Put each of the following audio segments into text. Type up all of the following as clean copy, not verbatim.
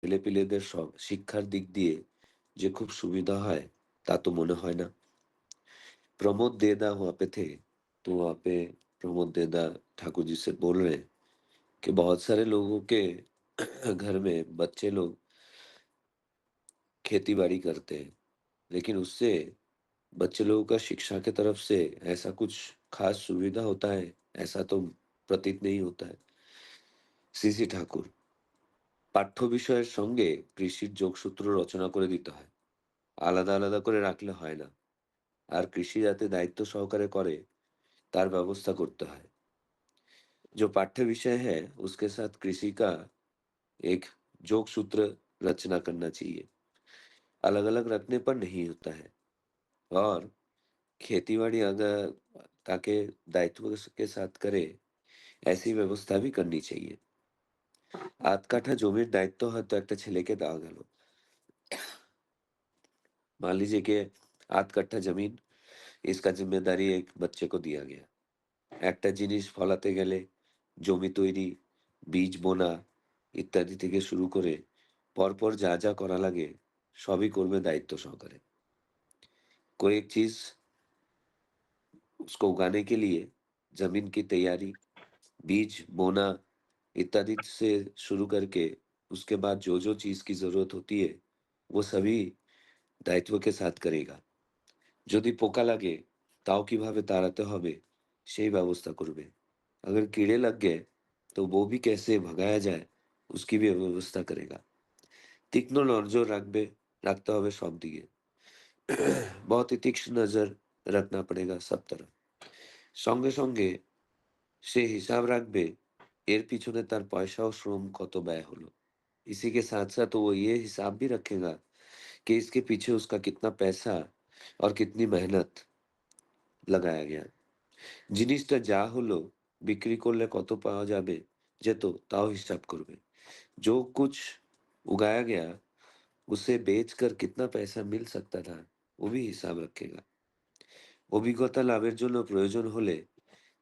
ছেলেপিলেদের শিক্ষার দিক দিয়ে যে খুব সুবিधा है ता तो মনে হয় না। प्रमोद देदा वहाँ पे थे, तो वहाँ पे प्रमोद देदा ठाकुर जी से बोल रहे हैं कि बहुत सारे लोगों के घर में बच्चे लोग खेती-बाड़ी करते हैं, लेकिन उससे बच्चे लोगों का शिक्षा की तरफ से ऐसा कुछ खास सुविधा होता है, ऐसा तो प्रतीत नहीं होता है। सीसी ठाकुर, পাঠ্য বিষয়ের সঙ্গে কৃষির যোগসূত্র রচনা করে দিতে হয়। আলাদা, আলাদা করে রাখলে হয় না। আর কৃষি যাতে দায়িত্ব সহকারে করে, তার ব্যবস্থা করতে হয়। जो पाठ्य विषय है, उसके साथ कृषि का एक जोक सूत्र रचना करना चाहिए। अलग-अलग रखने पर नहीं होता है और खेती-बाड़ी अगर ताकि दायित्व के साथ करे, ऐसी व्यवस्था भी करनी चाहिए। আধ কাঠা জমির দায়িত্ব হয়তো একটা ছেলেকে দেওয়া গেল। मान लीजिए कि आध कट्ठा जमीन, इसका जिम्मेदारी एक बच्चे को दिया गया। একটা জিনিস ফলাতে গেলে জমি তৈরি, বীজ বোনা ইত্যাদি থেকে শুরু করে পরপর যা, যা করা লাগে সবই করবে দায়িত্व সহকারে। कोई एक चीज़ उसको उगाने के लिए ज़मीन की तैयारी, बीज बोना इत्यादि से शुरू करके उसके बाद जो-जो चीज़ की ज़रूरत होती है, वो सभी दायित्व के साथ करेगा। যদি পোকা লাগে তাও কিভাবে তাড়াতে হবে সেই ব্যবস্থা করবে। अगर कीड़े लग गए तो वो भी कैसे भगाया जाए उसकी भी व्यवस्था करेगा। तीक्ष्ण नज़र रखते হবে সব दिए बहुत ही तीक्ष्ण नज़र रखना पड़ेगा सब तरफ। সঙ্গে, সঙ্গে সে হিসাব রাখবে এর পিছনে তার পয়সা ও শ্রম কত ব্যয় হলো। इसी के साथ-साथ वो ये हिसाब भी रखेगा कि इसके पीछे उसका कितना पैसा और कितनी मेहनत लगाया गया। জিনিসটা যা হলো বিক্রি করলে কত পাওয়া যাবে যেত তাও হিসাব করবে। जो कुछ उगाया गया उसे बेचकर कितना पैसा मिल सकता था वो भी हिसाब रखेगा। অভিজ্ঞতা লাভের জন্য প্রয়োজন হলে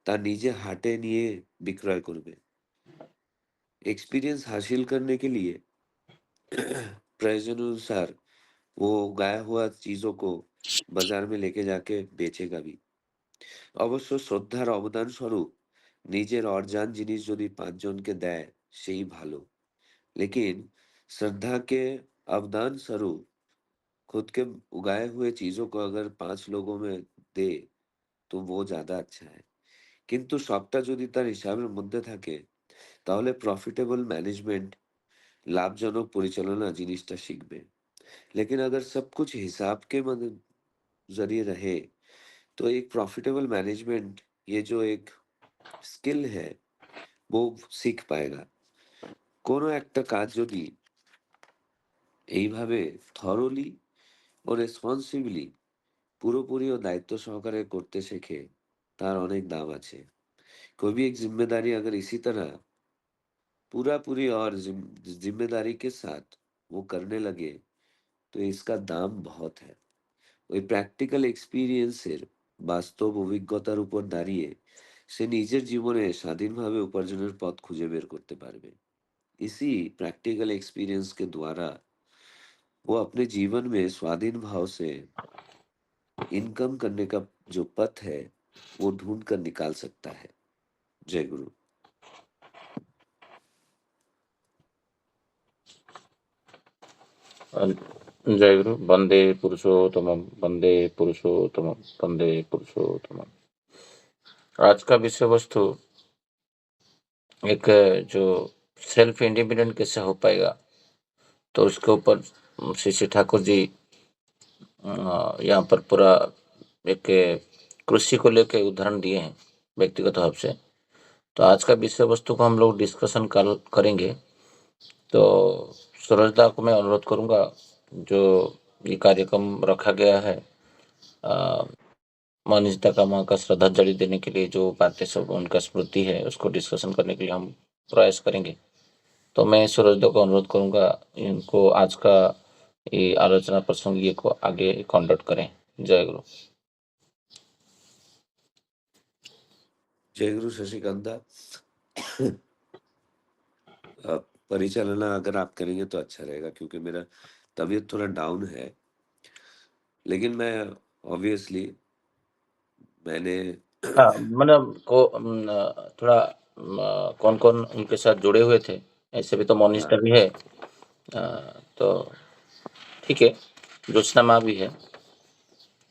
তা নিজে হাটে নিয়ে বিক্রয় করবে। एक्सपीरियंस हासिल करने के लिए प्रयोजनानुसार वो उगाया हुआ चीज़ों को बाज़ार में लेके जाके बेचेगा भी। অবশ্য শ্রদ্ধার অবদান স্বরূপ নিজের অর্জান জিনিস যদি 5 জনকে দেয় সেই ভালো। लेकिन श्रद्धा के अवदान स्वरूप खुद के उगाए हुए चीज़ों को अगर 5 लोगों में दे তো वो ज़्यादा अच्छा है। কিন্তু সবটা যদি তার হিসাবের মধ্যে থাকে তাহলে प्रॉफिटेबल मैनेजमेंट लाभजनक परिचालना जिनिसটা শিখবে। लेकिन अगर सब कुछ हिसाब के ज़रिए रहे तो एक प्रॉफिटेबल मैनेजमेंट ये जो एक स्किल है वो सीख पाएगा। কোনো একটা কাজ যদি এইভাবে থরোলি ও রেসপন্সিবলি পুরোপুরি ও दायित्व সহকারে করতে শেখে তার অনেক দাম আছে। कोई भी एक ज़िम्मेदारी अगर इसी तरह पूरा-पूरी और ज़िम्मेदारी के साथ वो करने लगे तो इसका दाम बहुत है। ওই প্র্যাকটিক্যাল এক্সপেরিয়েন্সের বাস্তব অভিজ্ঞতার উপর দাঁড়িয়ে সে নিজের জীবনে স্বাধীনভাবে উপার্জনের পথ খুঁজে বের করতে पारबे। इसी प्रैक्टिकल एक्सपीरियंस के द्वारा वो अपने जीवन में स्वाधीन भाव से इनकम करने का जो पथ है, वो ढूँढ कर निकाल सकता है। जय गुरु। जय गुरु। वंदे पुरुषोत्तमम, वंदे पुरुषोत्तमम, वंदे पुरुषोत्तमम। आज का विषय वस्तु एक जो सेल्फ इंडिपेंडेंट कैसे हो पाएगा, तो उसके ऊपर श्री श्री ठाकुर जी यहाँ पर पूरा एक कृषि को लेकर उदाहरण दिए हैं व्यक्तिगत भाव से। तो आज का विषय वस्तु को हम लोग डिस्कशन करेंगे। तो सूरजदा को मैं अनुरोध करूंगा, जो ये कार्यक्रम रखा गया है मनीषदा का माँ का श्रद्धांजलि देने के लिए, जो बातें सब उनका स्मृति है उसको डिस्कशन करने के लिए हम प्रयास करेंगे। तो मैं सूरजदा को अनुरोध करूंगा इनको आज का ये आलोचना प्रसंग ये को आगे कंडक्ट करें। जय गुरु। जय गुरु शशिकांता। परिचालना अगर आप करेंगे तो अच्छा रहेगा, क्योंकि मेरा तबीयत थोड़ा डाउन है। लेकिन मैं ऑब्वियसली मैंने हाँ, मतलब थोड़ा कौन-कौन उनके साथ जुड़े हुए थे? ऐसे भी तो मोनिष्का हाँ, भी है। तो ठीक है, ज्योत्सना माँ भी है,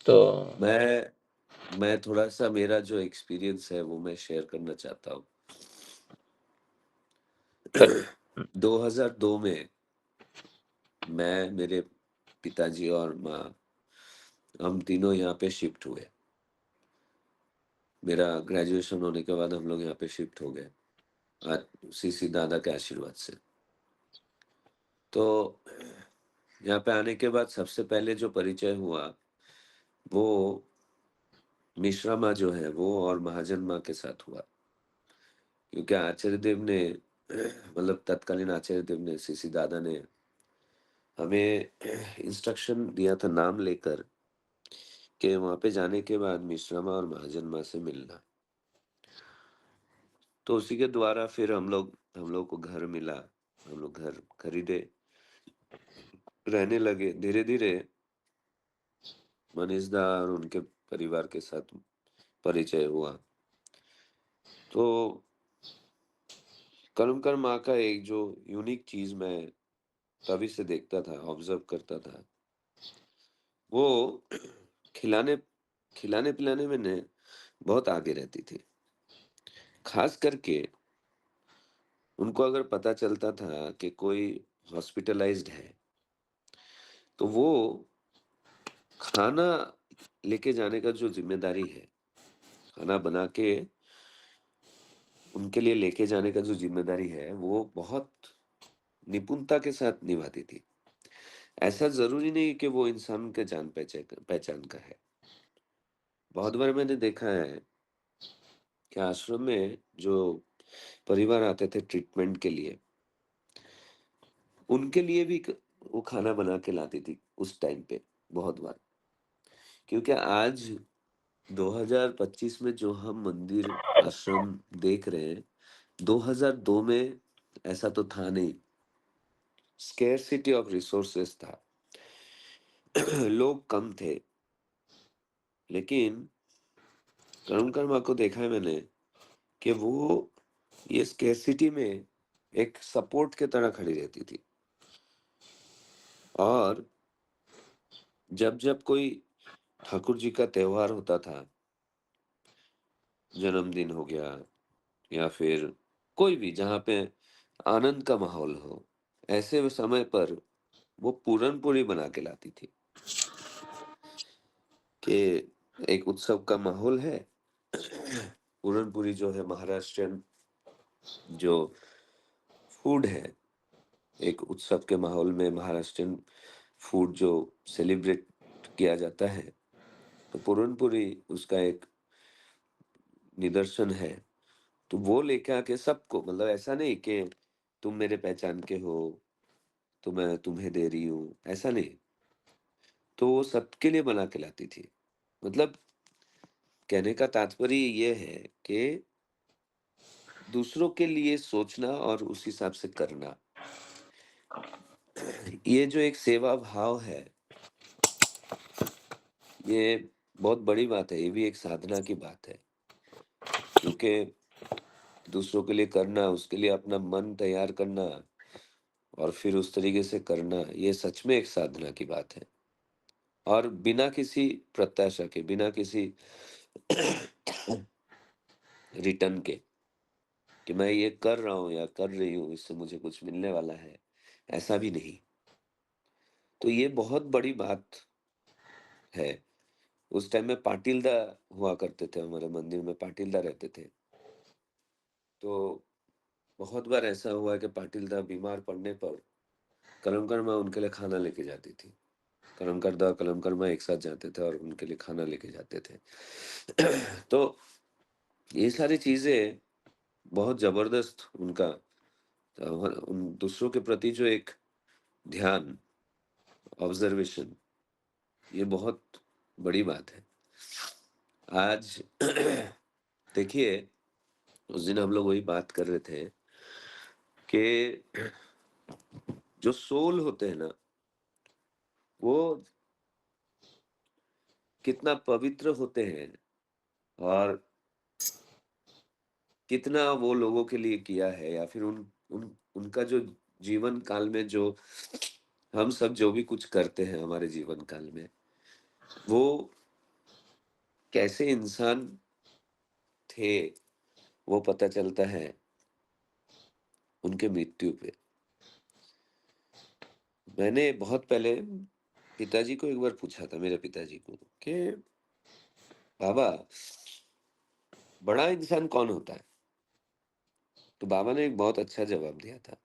तो मैं थोड़ा-सा मेरा जो एक्सपीरियंस है वो मैं शेयर करना चाहता हूँ। करिए। हुँ, 2002 में मैं, मेरे पिताजी और माँ, हम तीनों यहाँ पे शिफ्ट हुए। मेरा ग्रेजुएशन होने के बाद हम लोग यहाँ पे शिफ्ट हो गए, सीसी दादा के आशीर्वाद से। तो यहाँ पे आने के बाद सबसे पहले जो परिचय हुआ, वो मिश्रा माँ जो है वो और महाजन माँ के साथ हुआ। क्योंकि आचार्य देव ने मतलब तत्कालीन आचार्य देव ने, सीसी दादा ने हमें इंस्ट्रक्शन दिया था नाम लेकर, कि वहाँ पे जाने के बाद मिश्रा माँ और महाजन माँ से मिलना। तो उसी के द्वारा फिर हम लोग को घर मिला, हम लोग घर खरीदे, रहने लगे। धीरे-धीरे मनीष दा और उनके परिवार के साथ परिचय हुआ। तो कर्मकर माँ का एक जो यूनिक चीज़ मैं तभी से देखता था, ऑब्ज़र्व करता था, वो खिलाने खिलाने-पिलाने में ने बहुत आगे रहती थी। ख़ास करके उनको अगर पता चलता था कि कोई हॉस्पिटलाइज़्ड है, तो वो खाना लेके जाने का जो ज़िम्मेदारी है, खाना बना के उनके लिए लेके जाने का जो ज़िम्मेदारी है, वो बहुत निपुणता के साथ निभाती थी। ऐसा ज़रूरी नहीं कि वो इंसान के जान पहचान का है। बहुत बार मैंने देखा है कि आश्रम में जो परिवार आते थे ट्रीटमेंट के लिए, उनके लिए भी वो खाना बना के लाती थी उस टाइम पे, बहुत बार। क्योंकि आज 2025 में जो हम मंदिर, आश्रम देख रहे हैं, 2002 में ऐसा तो था नहीं। स्केर्सिटी ऑफ रिसोर्सेस था। लोग कम थे, लेकिन कर्मकर माँ को देखा है मैंने कि वो ये स्केर्सिटी में एक सपोर्ट की तरह खड़ी रहती थी। और जब-जब कोई ठाकुर जी का त्योहार होता था, जन्मदिन हो गया या फिर कोई भी जहाँ पे आनंद का माहौल हो, ऐसे समय पर वो पूरन-पूरी बना के लाती थी कि एक उत्सव का माहौल है। पूरन-पूरी जो है महाराष्ट्रियन जो फूड है, एक उत्सव के माहौल में महाराष्ट्रियन फूड जो सेलिब्रेट किया जाता है, तो पूरन-पूरी उसका एक निदर्शन है। तो वो लेके आके सबको, मतलब ऐसा नहीं कि तुम मेरे पहचान के हो, तो मैं तुम्हें दे रही हूँ, ऐसा नहीं। तो वो सबके लिए बना के लाती थी। मतलब कहने का तात्पर्य ये है कि दूसरों के लिए सोचना और उस हिसाब से करना। ये जो एक सेवा भाव है, ये बहुत बड़ी बात है, ये भी एक साधना की बात है। क्योंकि दूसरों के लिए करना, उसके लिए अपना मन तैयार करना और फिर उस तरीके से करना, ये सच में एक साधना की बात है। और बिना किसी प्रत्याशा के, बिना किसी रिटर्न के, कि मैं ये कर रहा हूँ या कर रही हूँ, इससे मुझे कुछ मिलने वाला है, ऐसा भी नहीं। तो ये बहुत बड़ी बात है। उस टाइम में पाटील दा हुआ करते थे, हमारे मंदिर में पाटील दा रहते थे। तो बहुत बार ऐसा हुआ कि पाटील दा बीमार पड़ने पर कलमकर माँ उनके लिए खाना लेके जाती थी। कलमकर दा, कलमकर माँ एक साथ जाते थे और उनके लिए खाना लेके जाते थे। तो ये सारी चीज़ें बहुत ज़बरदस्त उनका उन दूसरों के प्रति जो एक ध्यान, ऑब्ज़र्वेशन, ये बहुत बड़ी बात है। आज देखिए, उस दिन हम लोग वही बात कर रहे थे कि जो सोल होते हैं ना, वो कितना पवित्र होते हैं और कितना वो लोगों के लिए किया है, या फिर उनका जो जीवन काल में जो हम सब जो भी कुछ करते हैं हमारे जीवन काल में, वो कैसे इंसान थे, वो पता चलता है उनके मृत्यु पे। मैंने बहुत पहले पिताजी को एक बार पूछा था, मेरे पिताजी को, कि बाबा, बड़ा इंसान कौन होता है? तो बाबा ने एक बहुत अच्छा जवाब दिया था।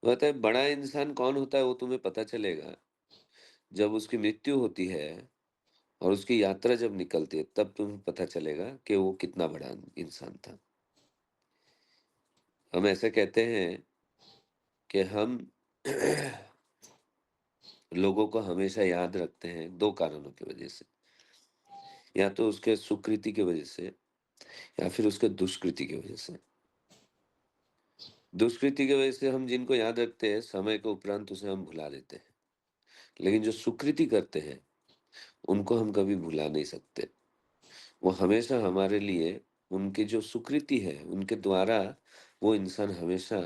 वो कहता है, बड़ा इंसान कौन होता है वो तुम्हें पता चलेगा जब उसकी मृत्यु होती है और उसकी यात्रा जब निकलती है, तब तुम्हें पता चलेगा कि वो कितना बड़ा इंसान था। हम ऐसे कहते हैं कि हम लोगों को हमेशा याद रखते हैं 2 कारणों की वजह से। या तो उसके सुकृति की वजह से, या फिर उसके दुष्कृति की वजह से। दुष्कृति की वजह से हम जिनको याद रखते हैं, समय के उपरांत उसे हम भुला देते हैं। लेकिन जो सुकृति करते हैं, उनको हम कभी भुला नहीं सकते। वो हमेशा हमारे लिए, उनकी जो सुकृति है, उनके द्वारा वो इंसान हमेशा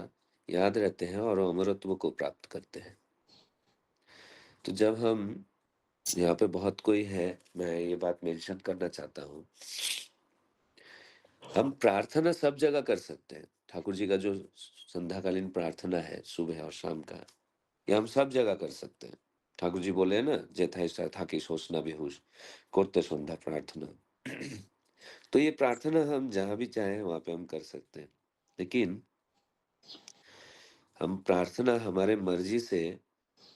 याद रहते हैं और अमरत्व को प्राप्त करते हैं। तो जब हम यहाँ पे बहुत कोई है, मैं ये बात मेंशन करना चाहता हूँ, हम प्रार्थना सब जगह कर सकते हैं। ठाकुर जी का जो संध्याकालीन प्रार्थना है, सुबह और शाम का, ये हम सब जगह कर सकते हैं। ठाकुर जी बोले हैं ना, "जेथाय थाकी सोच ना बेहोश, करते संध्या प्रार्थना।" तो ये प्रार्थना हम जहाँ भी चाहें वहाँ पे हम कर सकते हैं। लेकिन हम प्रार्थना हमारे मर्ज़ी से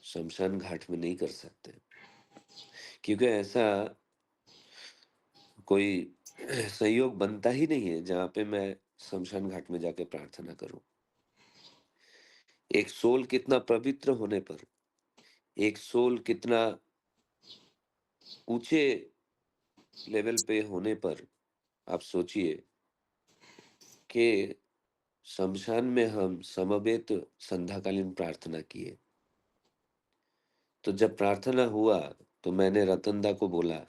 शमशान घाट में नहीं कर सकते। क्योंकि ऐसा कोई संयोग बनता ही नहीं है जहाँ पे मैं शमशान घाट में जाके प्रार्थना करूँ। एक सोल कितना पवित्र होने पर, एक सोल कितना ऊँचे लेवल पे होने पर, आप सोचिए कि शमशान में हम समवेत संध्याकालीन प्रार्थना किए। तो जब प्रार्थना हुआ, तो मैंने रतन दा को बोला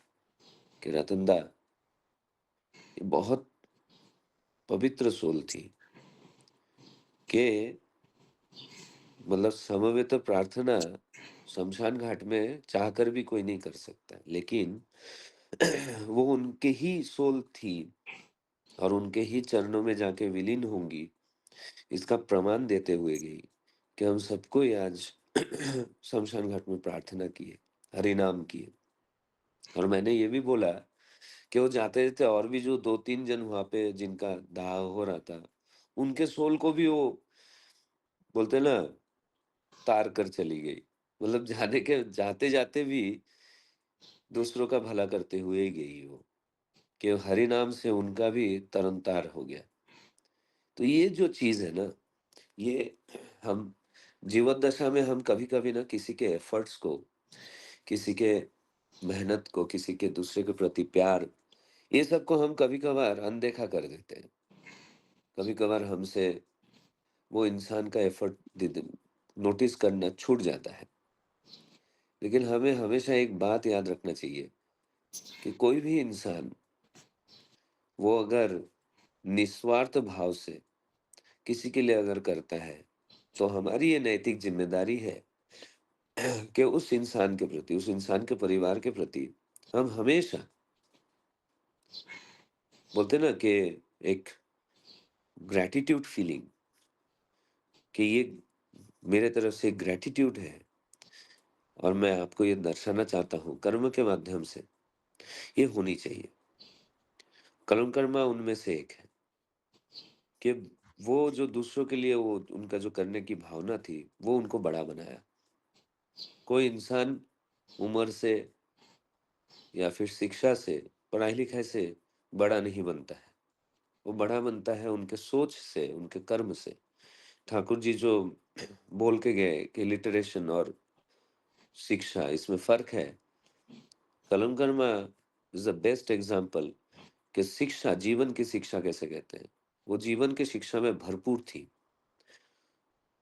कि रतन दा, ये बहुत पवित्र सोल थी कि मतलब समवेत प्रार्थना शमशान घाट में चाहकर भी कोई नहीं कर सकता। लेकिन वो उनके ही सोल थी और उनके ही चरणों में जाके विलीन होंगी, इसका प्रमाण देते हुए गई कि हम सबको आज शमशान घाट में प्रार्थना किए, हरि नाम किए। और मैंने ये भी बोला कि वो जाते थे और भी जो 2-3 जन वहाँ पे जिनका दाह हो रहा था, उनके सोल को भी वो बोलते हैं ना, तार कर चली गई। मतलब जाने के जाते-जाते भी दूसरों का भला करते हुए ही गई वो, कि हरि नाम से उनका भी तरण-तार हो गया। तो ये जो चीज़ है ना, ये हम जीवन दशा में हम कभी-कभी ना किसी के एफर्ट्स को, किसी के मेहनत को, किसी के दूसरे के प्रति प्यार, ये सब को हम कभी-कभार अनदेखा कर देते हैं। कभी-कभार हमसे वो इंसान का एफर्ट नोटिस करना छूट जाता है। लेकिन हमें हमेशा एक बात याद रखना चाहिए कि कोई भी इंसान, वो अगर निस्वार्थ भाव से किसी के लिए अगर करता है, तो हमारी ये नैतिक ज़िम्मेदारी है कि उस इंसान के प्रति, उस इंसान के परिवार के प्रति हम हमेशा, बोलते हैं ना कि एक ग्रैटिट्यूड फीलिंग, कि ये मेरे तरफ से ग्रैटिट्यूड है और मैं आपको ये दर्शाना चाहता हूँ कर्म के माध्यम से, ये होनी चाहिए। कर्म कर्मा उनमें से एक है कि वो जो दूसरों के लिए वो उनका जो करने की भावना थी, वो उनको बड़ा बनाया। कोई इंसान उम्र से या फिर शिक्षा से, पढ़ाई-लिखाई से बड़ा नहीं बनता है। वो बड़ा बनता है उनके सोच से, उनके कर्म से। ठाकुर जी जो बोल के गए कि लिटरेशन और शिक्षा, इसमें फ़र्क है। कलमकर्मा इज़ द बेस्ट एग्ज़ाम्पल कि शिक्षा, जीवन की शिक्षा कैसे कहते हैं। वो जीवन की शिक्षा में भरपूर थी।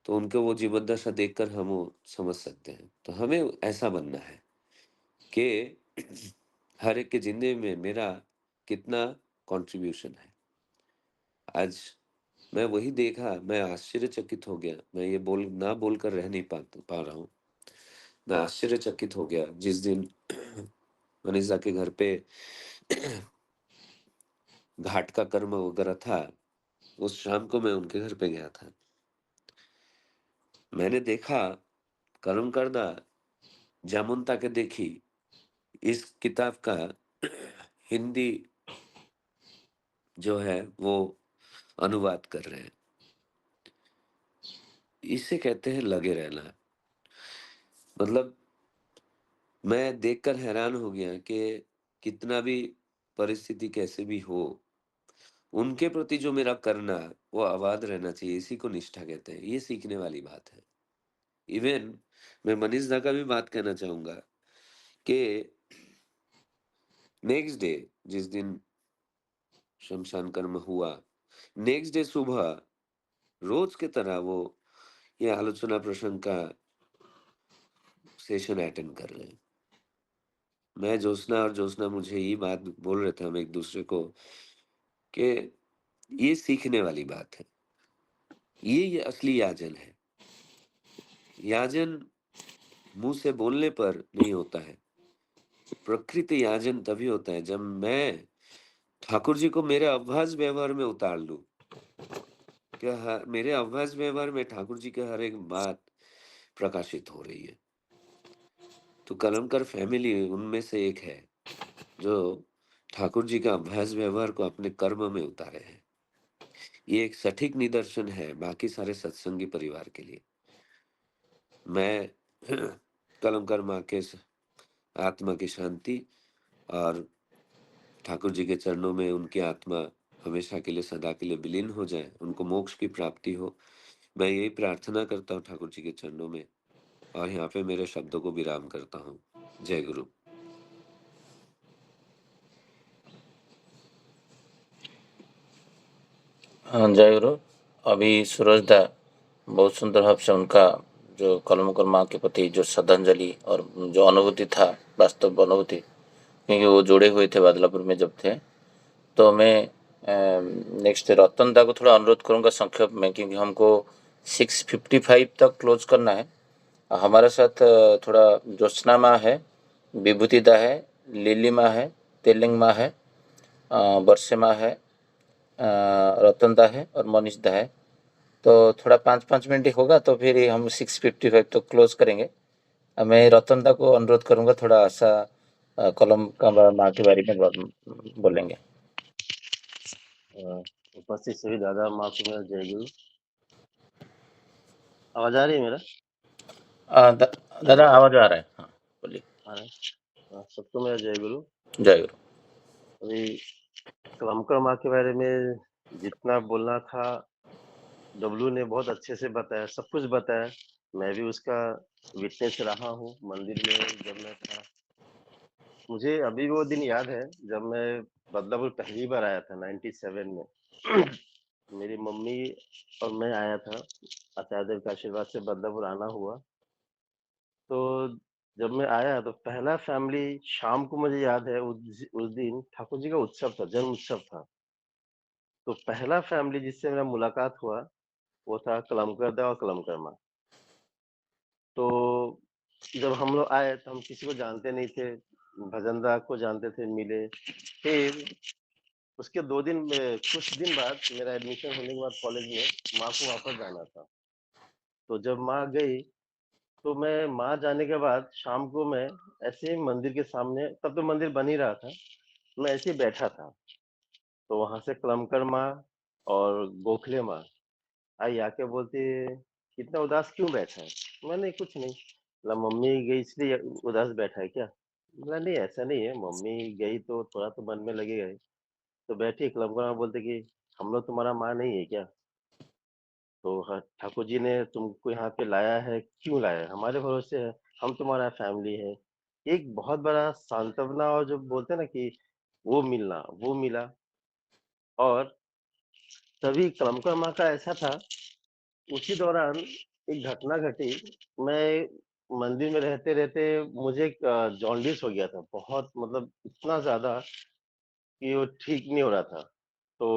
तो उनको वो जीवनदशा देखकर हम वो समझ सकते हैं। तो हमें ऐसा बनना है कि हर एक की ज़िंदगी में मेरा कितना कॉन्ट्रिब्यूशन है। आज मैं वही देखा, मैं आश्चर्यचकित हो गया। मैं ये बोलकर रह नहीं पा रहा हूँ। मैं आश्चर्यचकित हो गया जिस दिन मनीषा के घर पे घाट का कर्म वगैरह था, उस शाम को मैं उनके घर पे गया था। मैंने देखा कर्म करदा যেমন তাকে देखी, इस किताब का हिंदी जो है वो अनुवाद कर रहे हैं। इसे कहते हैं लगे रहना। मतलब मैं देखकर हैरान हो गया कि कितना भी परिस्थिति कैसे भी हो, उनके प्रति जो मेरा करना वो आबाद रहना चाहिए, इसी को निष्ठा कहते हैं। ये सीखने वाली बात है। इवन मैं मनीष दा का भी बात कहना चाहूँगा कि नेक्स्ट डे जिस दिन शमशान कर्म हुआ, नेक्स्ट डे सुबह रोज की तरह वो ये आलोचना प्रसंग का सेशन अटेंड कर रहे हैं। मैं ज्योत्सना मुझे ये बात बोल रहे थे हम एक दूसरे को कि ये सीखने वाली बात है। ये असली याजन है। याजन मुँह से बोलने पर नहीं होता है। प्रकृति याजन तभी होता है जब मैं ठाकुर जी को मेरे अभ्यास व्यवहार में उतार लूँ। क्या मेरे अभ्यास व्यवहार में ठाकुर जी की हर एक बात प्रकाशित हो रही है। तो कलमकर फैमिली उनमें से एक है जो ठाकुर जी का अभ्यास व्यवहार को अपने कर्म में उतारे हैं। ये एक सटीक निदर्शन है बाकी सारे सत्संगी परिवार के लिए। मैं कलमकर माँ के आत्मा की शांति और ठाकुर जी के चरणों में उनकी आत्मा हमेशा के लिए सदा के लिए विलीन हो जाए, उनको मोक्ष की प्राप्ति हो। मैं यही प्रार्थना करता हूँ ठाकुर जी के चरणों में और यहाँ पे मेरे शब्दों को विराम करता हूँ। जय गुरु। हाँ, जय गुरु। अभी सूरज दा बहुत सुंदर भाव से उनका जो कलमकर माँ के प्रति जो श्रद्धांजलि और जो अनुभूति था, वास्तव अनुभूति, क्योंकि वो जुड़े हुए थे बादलापुर में जब थे। तो मैं नेक्स्ट रतन दा को थोड़ा अनुरोध करूंगा संक्षेप में, क्योंकि हमको 6:55 तक क्लोज करना है। हमारे साथ थोड़ा ज्योत्सना माँ है, विभूति दा है, लिली माँ है, तेलिंग माँ है, बरसे माँ है, रतन दा है और मनीष दा है। तो थोड़ा 5-5 मिनट ही होगा तो फिर हम 6:55 तक क्लोज करेंगे। मैं रतन दा को अनुरोध करूंगा थोड़ा सा कलम का माँ के बारे में बोलेंगे। उपस्थित सभी दादा माँ को मेरा जय गुरु। आवाज आ रही है मेरा? दादा आवाज आ रहा है, हाँ बोलिए। आ रहा है? सबको मेरा जय गुरु। जय गुरु। अभी कलमकर माँ के बारे में जितना बोलना था डब्लू ने बहुत अच्छे से बताया, सब कुछ बताया। मैं भी उसका विटनेस रहा हूँ मंदिर में जब मैं था। मुझे अभी वो दिन याद है जब मैं बदलापुर पहली बार आया था 97 में। मेरी मम्मी और मैं आया था, आचार्य देव के आशीर्वाद से बदलापुर आना हुआ। तो जब मैं आया तो पहला फैमिली शाम को मुझे याद है उस दिन ठाकुर जी का उत्सव था, जन्म उत्सव था। तो पहला फैमिली जिससे मेरा मुलाकात हुआ वो था कलमकर दा और कलमकर माँ। तो जब हम लोग आए तो हम किसी को जानते नहीं थे, भजन दा को जानते थे, मिले। फिर उसके 2 दिन कुछ दिन बाद मेरा एडमिशन होने के बाद कॉलेज में माँ को वापस जाना था। तो जब माँ गई तो मैं माँ जाने के बाद शाम को मैं ऐसे ही मंदिर के सामने, तब तो मंदिर बन ही रहा था, मैं ऐसे ही बैठा था। तो वहां से कलमकर माँ और गोखले माँ आई आके बोलती, कितना उदास क्यों बैठा है? मैंने कुछ नहीं। बोला मम्मी गई इसलिए उदास बैठा है क्या? बोला नहीं ऐसा नहीं है, मम्मी गई तो थोड़ा तो मन में लगेगा ही। तो बैठी कलमकर माँ बोलते कि हम लोग तुम्हारा माँ नहीं है क्या? तो ठाकुर जी ने तुमको यहाँ पे लाया है, क्यों लाया है? हमारे भरोसे है, हम तुम्हारा फैमिली है। एक बहुत बड़ा सांत्वना, और जो बोलते हैं ना कि वो मिलना, वो मिला। और तभी कलमकर माँ का ऐसा था, उसी दौरान एक घटना घटी, मैं मंदिर में रहते-रहते मुझे एक जॉन्डिस हो गया था, बहुत मतलब इतना ज़्यादा कि वो ठीक नहीं हो रहा था। तो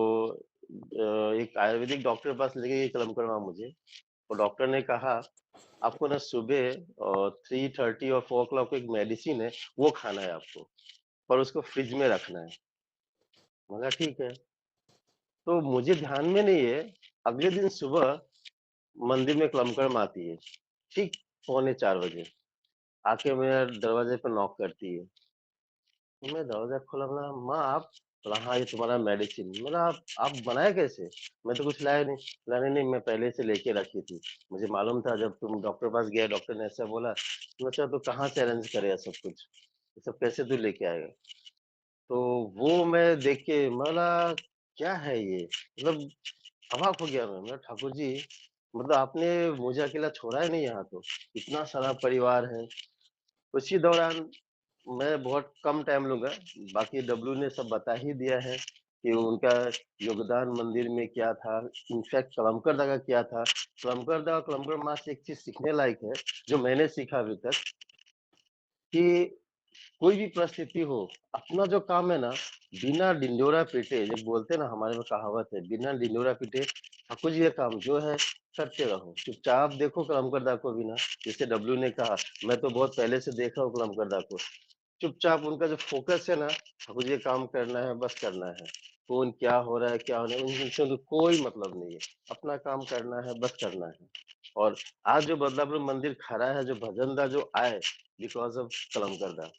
एक आयुर्वेदिक डॉक्टर के पास लेके गए कलम करवा मुझे, तो डॉक्टर ने कहा, "आपको ना सुबह 3:30 और 4 o'clock को एक मेडिसिन है, वो खाना है आपको, पर उसको फ्रिज में रखना है।" मैंने कहा, "ठीक है।" तो मुझे ध्यान में नहीं है, अगले दिन सुबह मंदिर में कलमकर्म आती है, ठीक पौने 4 बजे, आके मेरे दरवाजे पे नॉक करती है। तो मैं दरवाज़ा खोला, बोला, "माँ आप?" बोला, "हाँ, ये तुम्हारा मेडिसिन।" बोला, "आप बनाए कैसे?" मैं तो कुछ लाया नहीं। बोला, "नहीं, नहीं, मैं पहले से लेके रखी थी। मुझे मालूम था जब तुम डॉक्टर के पास गया, डॉक्टर ने ऐसा बोला।" तो अच्छा तो कहाँ से अरेंज करेगा सब कुछ? ये सब कैसे तू लेके आएगा? तो वो मैं देख के बोला, "क्या है ये?" मतलब अवाक हो गया मैं। मैं ठाकुर जी, मतलब आपने मुझे अकेला छोड़ा ही नहीं यहाँ तो, इतना सारा परिवार है। उसी दौरान मैं बहुत कम टाइम लूँगा, बाकी डब्लू ने सब बता ही दिया है कि उनका योगदान मंदिर में क्या था, इनफैक्ट कलमकर का क्या था। कलमकर और कलमकर माँ से एक चीज़ सीखने लायक है, जो मैंने सीखा अभी तक, कि कोई भी परिस्थिति हो, अपना जो काम है ना, बिना ढिंढोरा पीटे, जब बोलते हैं ना हमारे में कहावत है, बिना ढिंढोरा पीटे ठाकुर जी का काम जो है करते रहो। चुपचाप देखो कलमकरदा को भी ना, जैसे डब्लू ने कहा, मैं तो बहुत पहले से देखा हूँ कलमकरदा को। चुपचाप उनका जो फ़ोकस है ना, ठाकुर जी का काम करना है, बस करना है। कौन क्या हो रहा है, क्या हो रहा है, उनसे उनको कोई मतलब नहीं है। अपना काम करना है, बस करना है। और आज जो बदलापुर मंदिर खड़ा है, जो भजनदा जो आए, बिकॉज़ ऑफ कलमकरदा।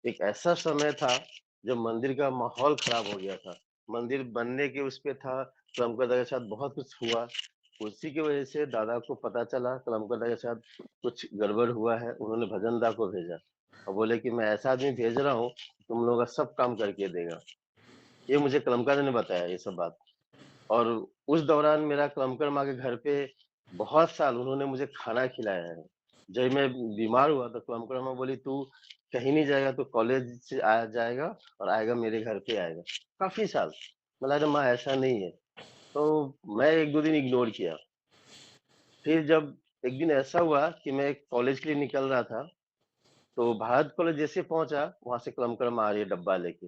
एक ऐसा समय था जब मंदिर का माहौल खराब हो गया था। मंदिर बनने के उस पे था, कलमकरदा के साथ बहुत कुछ हुआ। उसी की वजह से दादा को पता चला कलमकरदा के साथ कुछ गड़बड़ हुआ है, उन्होंने भजनदा को भेजा और बोले कि मैं ऐसा आदमी भेज रहा हूँ, तुम लोगों का सब काम करके देगा। ये मुझे कलमकरदा ने बताया ये सब बात। और उस दौरान मेरा कलमकर माँ के घर पे बहुत साल उन्होंने मुझे खाना खिलाया है। जब मैं बीमार हुआ तो कलमकर माँ बोली, "तू कहीं नहीं जाएगा, तू कॉलेज से आ जाएगा और आएगा मेरे घर पे आएगा।" काफ़ी साल। मैं लगा माँ ऐसा नहीं है। तो मैं 1-2 दिन इग्नोर किया। फिर जब एक दिन ऐसा हुआ कि मैं कॉलेज के लिए निकल रहा था, तो भारत कॉलेज जैसे पहुँचा, वहाँ से कलमकर माँ आ रही है डब्बा लेके।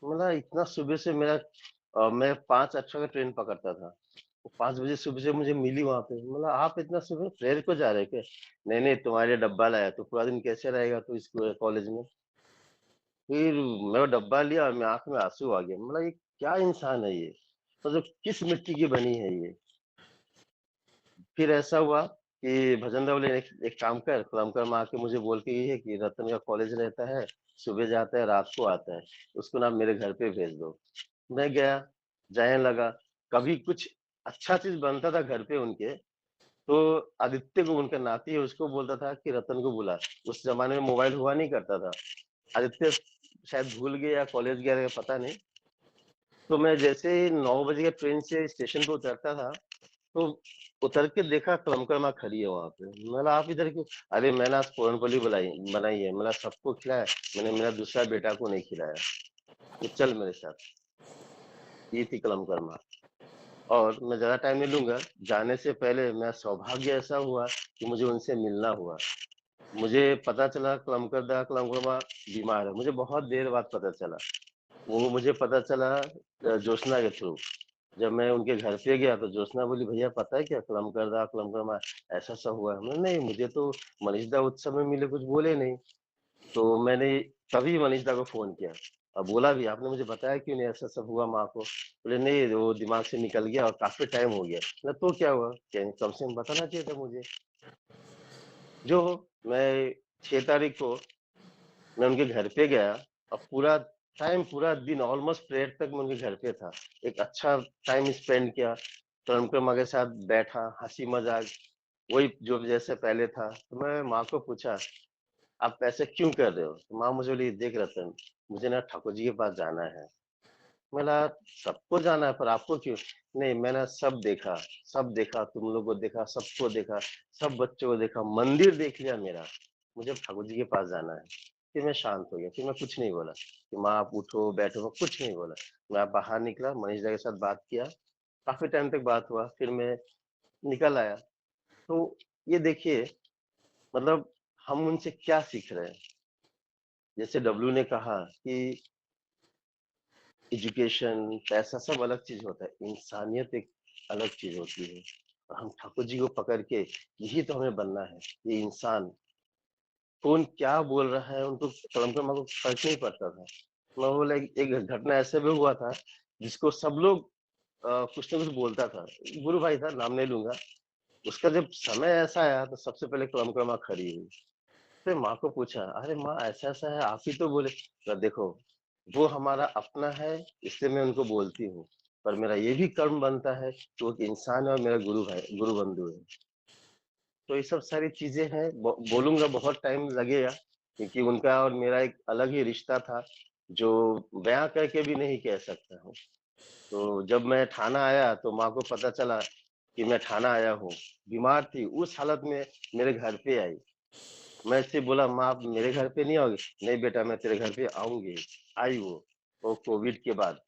मतलब इतना सुबह से मैं 5 अच्छा का ट्रेन पकड़ता था। वो 5 बजे सुबह से मुझे मिली वहाँ पे। मतलब आप इतना सुबह प्रेयर को जा रहे हैं क्या? नहीं, नहीं तुम्हारे लिए डब्बा लाया। तो पूरा दिन कैसे रहेगा तू इस कॉलेज में? फिर मैं वो डब्बा लिया और मेरी आँख में आँसू आ गया। मतलब ये क्या इंसान है ये? मतलब किस मिट्टी की बनी है ये? फिर ऐसा हुआ कि भजन बोले एक काम कर, कलमकर माँ आके मुझे बोल के गई है कि रतन का कॉलेज रहता है, सुबह जाता है, रात को आता है। उसको ना मेरे घर पे भेज दो। मैं गया, जाने लगा, कभी कुछ अच्छा चीज़ बनता था घर पे उनके, तो आदित्य को उनका नाती है उसको बोलता था कि रतन को बुला। उस ज़माने में मोबाइल हुआ नहीं करता था। आदित्य शायद भूल गया या कॉलेज गया रहेगा पता नहीं। तो मैं जैसे ही 9 बजे के ट्रेन से स्टेशन पे उतरता था, तो उतर के देखा कलमकर माँ खड़ी है वहाँ पे। मैंने बोला आप इधर क्यों? अरे मैंने आज पूरनपोली बनाई है। मैंने सबको खिलाया, मैंने मेरा दूसरा बेटा को नहीं खिलाया। तो चल मेरे साथ। ये थी कलमकर माँ। और मैं ज़्यादा टाइम नहीं लूँगा, जाने से पहले मेरा सौभाग्य ऐसा हुआ कि मुझे उनसे मिलना हुआ। मुझे पता चला कलमकर माँ बीमार है, मुझे बहुत देर बाद पता चला। वो मुझे पता चला ज्योत्सना के थ्रू। जब मैं उनके घर पे गया तो ज्योत्सना बोली, "भैया पता है क्या कलमकर माँ ऐसा-ऐसा हुआ है।" मैंने नहीं मुझे तो मनीष दा उत्सव में मिले, कुछ बोले नहीं। तो मैंने तभी मनीष दा को फ़ोन किया और बोला भी, "आपने मुझे बताया क्यों नहीं ऐसा सब हुआ माँ को?" बोले, "नहीं, वो दिमाग से निकल गया और काफ़ी टाइम हो गया।" मैंने, "तो क्या हुआ?" कहें, "कम से कम बताना चाहिए था मुझे।" जो हो, मैं 6 तारीख को मैं उनके घर पे गया और पूरा दिन ऑलमोस्ट प्रेयर तक मैं उनके घर पे था। एक अच्छा टाइम स्पेंड किया, तो माँ के साथ बैठा, हँसी-मज़ाक, वही जो जैसे पहले था। तो मैं माँ को पूछा, "आप ऐसे क्यों कर रहे हो?" तो माँ मुझे बोली, "देख रतन, मुझे ना ठाकुर जी के पास जाना है।" बोला, "सबको जाना है पर आपको क्यों?" "नहीं, मैंने सब देखा, तुम लोग को देखा, सबको देखा, सब बच्चों को देखा, मंदिर देख लिया मेरा। मुझे अब ठाकुर जी के पास जाना है।" फिर मैं शांत हो गया, फिर मैं कुछ नहीं बोला कि माँ आप उठो, बैठो, मैं कुछ नहीं बोला। मैं बाहर निकला, मनीष दा के साथ बात किया, काफ़ी टाइम तक बात हुआ, फिर मैं निकल आया। तो ये देखिए, मतलब हम उनसे क्या सीख रहे हैं? जैसे डब्लू ने कहा कि एजुकेशन, पैसा सब अलग चीज होता है, इंसानियत एक अलग चीज होती है। और हम ठाकुर जी को पकड़ के यही तो हमें बनना है, ये इंसान। कौन क्या बोल रहा है उनको परंपरा को फर्क नहीं पड़ता था। मैं बोला एक घटना ऐसे भी हुआ था जिसको सब लोग कुछ ना कुछ बोलता था। गुरु भाई था, नाम नहीं लूंगा। उसका जब समय ऐसा आया तो सबसे पहले क्रम खड़ी हुई। फिर माँ को पूछा, अरे माँ ऐसा ऐसा है, आप ही तो बोले। तो देखो, वो हमारा अपना है, इसलिए मैं उनको बोलती हूँ। पर मेरा ये भी कर्म बनता है कि वो एक इंसान है और मेरा गुरु भाई, गुरु बंधु है। तो ये सब सारी चीजें हैं, बोलूंगा बहुत टाइम लगेगा, क्योंकि उनका और मेरा एक अलग ही रिश्ता था जो बयां करके भी नहीं कह सकता हूँ। तो जब मैं थाना आया तो माँ को पता चला कि मैं थाना आया हूँ। बीमार थी, उस हालत में मेरे घर पे आई। मैं इससे बोला, माँ आप मेरे घर पे नहीं आओगी? नहीं बेटा, मैं तेरे घर पे आऊंगी। आई वो कोविड के बाद।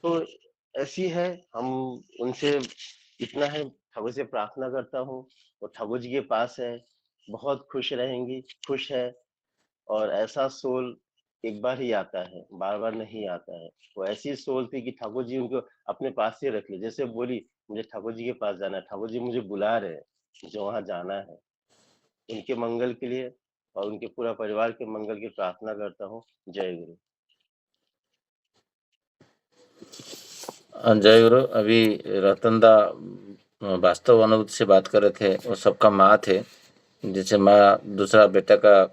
तो ऐसी है, हम उनसे इतना है, ठाकुर से प्रार्थना करता हूँ और ठाकुर जी के पास है, बहुत खुश रहेंगी, खुश है। और ऐसा सोल एक बार ही आता है, बार बार नहीं आता है। वो ऐसी सोल थी कि ठाकुर जी उनको अपने पास ही रख ले। जैसे बोली, मुझे ठाकुर जी के पास जाना है, ठाकुर जी मुझे बुला रहे हैं, मुझे वहां जाना है। उनके मंगल के लिए और उनके पूरा परिवार के मंगल की प्रार्थना करता हूँ। जय गुरु। जय गुरु। अभी रतनदा वास्तव अनुभूति से बात कर रहे थे, वो सबका माँ थे। जैसे माँ दूसरा बेटा का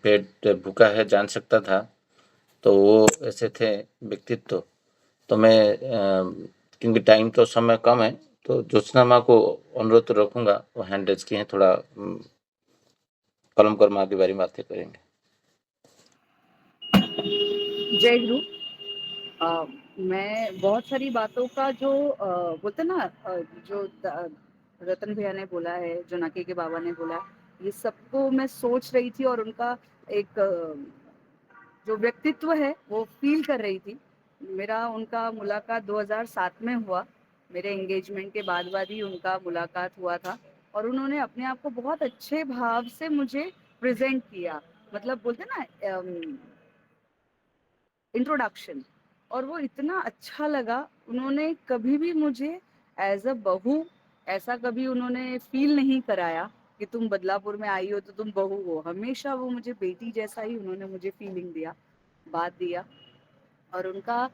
पेट भूखा है जान सकता था, तो वो ऐसे थे व्यक्तित्व। तो मैं क्योंकि टाइम तो समय कम है, तो ज्योत्सना माँ को अनुरोध रखूंगा, वो हैंड रेज किए हैं, थोड़ा कलमकर माँ के बारे में बातें करेंगे। जय गुरु। मैं बहुत सारी बातों का जो बोलते ना, जो रतन भैया ने बोला है, जो नके के बाबा ने बोला, ये सबको मैं सोच रही थी और उनका एक जो व्यक्तित्व है वो फील कर रही थी। मेरा उनका मुलाकात 2007 में हुआ। मेरे एंगेजमेंट के बाद ही उनका मुलाकात हुआ था और उन्होंने अपने आप को बहुत अच्छे भाव से मुझे प्रेजेंट किया। मतलब बोलते ना, इंट्रोडक्शन। और वो इतना अच्छा लगा। उन्होंने कभी भी मुझे एज अ बहू ऐसा कभी उन्होंने फील नहीं कराया कि तुम बदलापुर में आई हो तो तुम बहू हो। हमेशा वो मुझे बेटी जैसा ही उन्होंने मुझे फीलिंग दिया, बात दिया। और उनका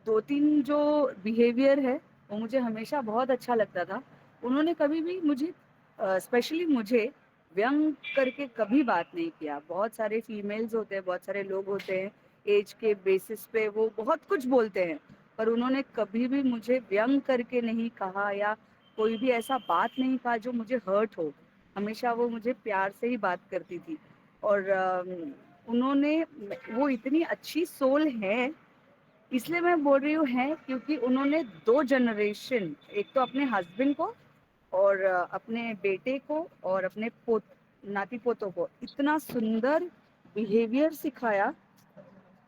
दो तीन जो बिहेवियर है वो मुझे हमेशा बहुत अच्छा लगता था। उन्होंने कभी भी मुझे स्पेशली मुझे व्यंग करके कभी बात नहीं किया। बहुत सारे फीमेल्स होते हैं, बहुत सारे लोग होते हैं, एज के बेसिस पे वो बहुत कुछ बोलते हैं, पर उन्होंने कभी भी मुझे व्यंग करके नहीं कहा या कोई भी ऐसा बात नहीं कहा जो मुझे हर्ट हो। हमेशा वो मुझे प्यार से ही बात करती थी। और उन्होंने, वो इतनी अच्छी सोल है, इसलिए मैं बोल रही हूँ है क्योंकि उन्होंने 2 जनरेशन, एक तो अपने हस्बैंड को और अपने बेटे को और अपने नाती पोतों को इतना सुंदर बिहेवियर सिखाया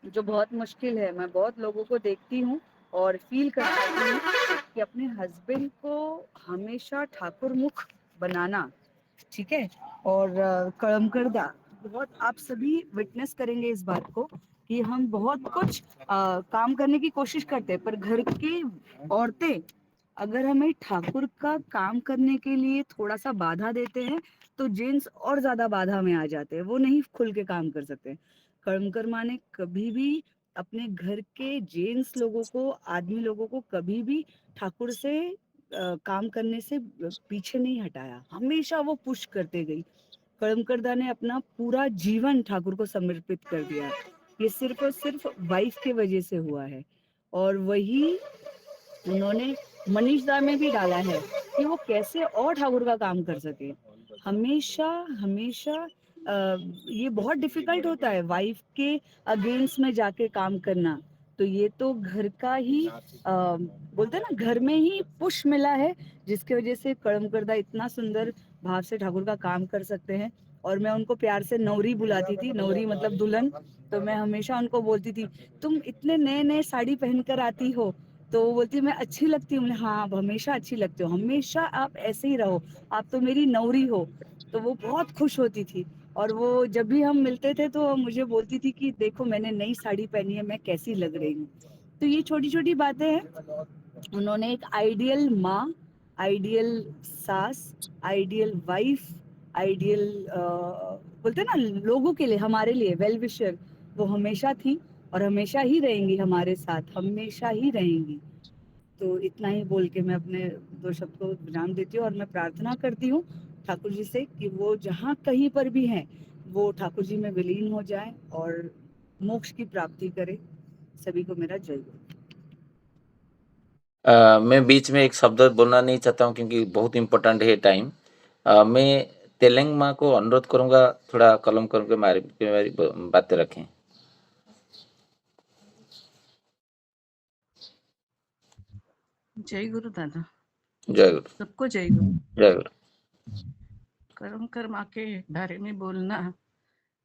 जो बहुत मुश्किल है। मैं बहुत लोगों को देखती हूँ और फील करती हूँ कि अपने हस्बैंड को हमेशा ठाकुर मुख बनाना, ठीक है। और कड़मकड़दा, बहुत आप सभी विटनेस करेंगे इस बात को कि हम बहुत कुछ काम करने की कोशिश करते हैं, पर घर की औरतें अगर हमें ठाकुर का काम करने के लिए थोड़ा सा बाधा देते हैं तो जेंट्स और ज्यादा बाधा में आ जाते हैं, वो नहीं खुल के काम कर सकते। कर्मकर माँ ने कभी भी अपने घर के जेंट्स लोगों को, आदमी लोगों को कभी भी ठाकुर से काम करने से पीछे नहीं हटाया, हमेशा वो पुश करते गई। कर्मकरदा ने अपना पूरा जीवन ठाकुर को समर्पित कर दिया। ये सिर्फ और सिर्फ वाइफ के वजह से हुआ है। और वही उन्होंने मनीष दा में भी डाला है कि वो कैसे और ठाकुर का काम कर सके। हमेशा हमेशा ये बहुत डिफिकल्ट होता है वाइफ के अगेंस्ट में जाके काम करना। तो ये तो घर का ही बोलते हैं ना, घर में ही पुश मिला है जिसकी वजह से कर्मकरदा इतना सुंदर भाव से ठाकुर का काम कर सकते हैं। और मैं उनको प्यार से नौरी बुलाती थी, नौरी मतलब दुल्हन। तो मैं हमेशा उनको बोलती थी, तुम इतने नए नए साड़ी पहनकर आती हो तो वो बोलती है मैं अच्छी लगती हूँ? हाँ, आप हमेशा अच्छी लगते हो, हमेशा आप ऐसे ही रहो, आप तो मेरी नौरी हो। तो वो बहुत खुश होती थी और वो जब भी हम मिलते थे तो मुझे बोलती थी कि देखो मैंने नई साड़ी पहनी है, मैं कैसी लग रही हूँ। तो ये छोटी-छोटी बातें हैं। उन्होंने एक आइडियल माँ, आइडियल सास, आइडियल वाइफ, आइडियल बोलते हैं ना लोगों के लिए, हमारे लिए वेल विशर, वो हमेशा थी और हमेशा ही रहेंगी हमारे साथ, हमेशा ही रहेंगी। तो इतना ही बोल के मैं अपने 2 शब्द को विराम देती हूँ और मैं प्रार्थना करती हूँ ठाकुर जी से कि वो जहाँ कहीं पर भी हैं, वो ठाकुर जी में विलीन हो जाएँ और मोक्ष की प्राप्ति करें। सभी को मेरा जय गुरु। मैं बीच में एक शब्द बोलना नहीं चाहता हूँ क्योंकि बहुत इम्पोर्टेंट है टाइम। मैं तेलंग माँ को अनुरोध करूँगा थोड़ा कलम करके मेरी बातें रखें। जय गुरु दादा, जय गुरु। सबको जय गुरु। जय गुरु। कर्म कर्मा के बारे में बोलना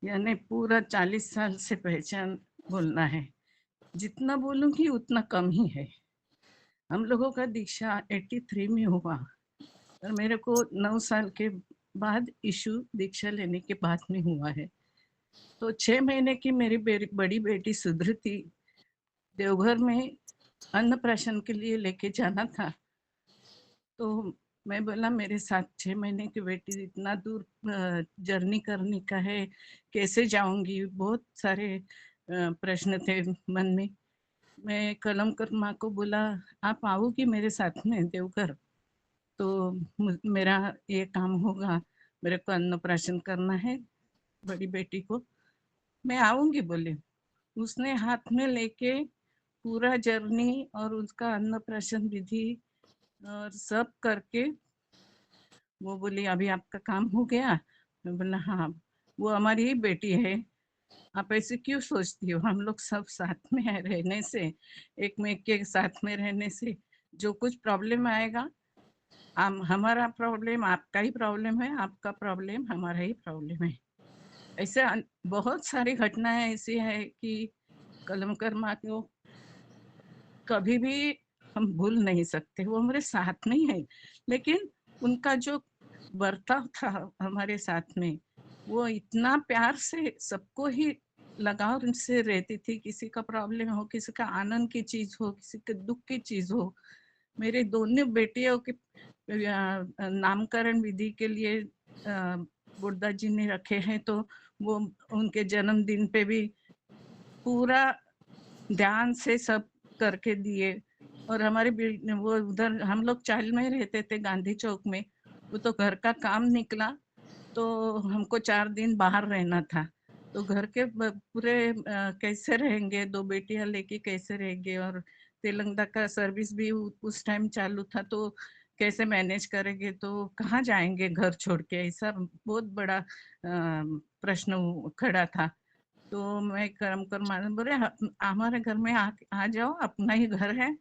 यानी पूरा 40 साल से पहचान बोलना है। जितना बोलूंगी उतना कम ही है। हम लोगों का दीक्षा 83 में हुआ और मेरे को 9 साल के बाद इशू दीक्षा लेने के बाद में हुआ है। तो 6 महीने की मेरी बड़ी बेटी सुधृति देवघर में अन्नप्राशन के लिए लेके जाना था। तो मैं बोला मेरे साथ 6 महीने की बेटी इतना दूर जर्नी करने का है, कैसे जाऊंगी? बहुत सारे प्रश्न थे मन में। मैं कलम कर माँ को बोला आप आओगी मेरे साथ में देवघर? तो मेरा ये काम होगा, मेरे को अन्नप्राशन करना है बड़ी बेटी को, मैं आऊंगी बोले। उसने हाथ में लेके पूरा जर्नी और उसका अन्नप्राशन विधि और सब करके वो बोली अभी आपका काम हो गया? मैं बोला हाँ। वो हमारी ही बेटी है, आप ऐसे क्यों सोचती हो? हम लोग सब साथ में रहने से, एक में के साथ में रहने से जो कुछ प्रॉब्लम आएगा, हमारा प्रॉब्लम आपका ही प्रॉब्लम है, आपका प्रॉब्लम हमारा ही प्रॉब्लम है। ऐसे बहुत सारी घटनाएं ऐसी है कि कलमकर माँ को कभी भी हम भूल नहीं सकते। वो हमारे साथ नहीं है, लेकिन उनका जो बर्ताव था हमारे साथ में, वो इतना प्यार से सबको ही लगाव से रहती थी। किसी का प्रॉब्लम हो, किसी का आनंद की चीज हो, किसी के दुख की चीज हो। मेरे दोनों बेटियों के नामकरण विधि के लिए बुड्ढा जी ने रखे हैं, तो वो उनके जन्मदिन पे भी पूरा ध्यान से सब करके दिए। और हमारे वो उधर हम लोग चाइल्ड में रहते थे गांधी चौक में, वो तो घर का काम निकला तो हमको 4 दिन बाहर रहना था। तो घर के पूरे कैसे रहेंगे, 2 बेटियां लेके कैसे रहेंगे, और तेलंगाना का सर्विस भी उस टाइम चालू था, तो कैसे मैनेज करेंगे, तो कहाँ जाएंगे घर छोड़ के? ऐसा बहुत बड़ा प्रश्न खड़ा था। तो मैं कर्म कर मान बोले हमारे घर में आ जाओ, अपना ही घर है,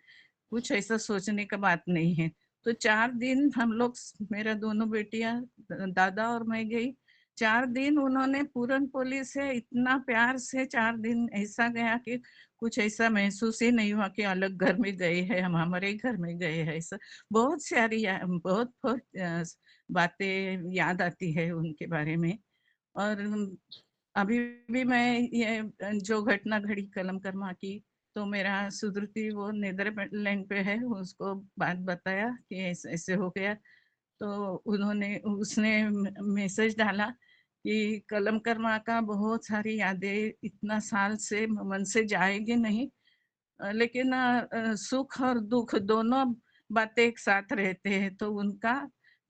कुछ ऐसा सोचने का बात नहीं है। तो 4 दिन हम लोग, मेरा दोनों बेटियां, दादा और मैं गई। 4 दिन उन्होंने पूरन पोली से इतना प्यार से 4 दिन ऐसा गया कि कुछ ऐसा महसूस ही नहीं हुआ कि अलग घर में गए हैं, हम हमारे घर में गए हैं। ऐसा बहुत सारी बहुत बहुत बातें याद आती है उनके बारे में। और अभी भी मैं ये जो घटना घड़ी कलम कर्मा की, तो मेरा सुधृति वो नीदरलैंड पे है, उसको बात बताया कि ऐसे ऐसे हो गया। तो उसने मैसेज डाला कि कलम कर्मा का बहुत सारी यादें इतना साल से मन से जाएगी नहीं, लेकिन सुख और दुख दोनों बातें एक साथ रहते हैं। तो उनका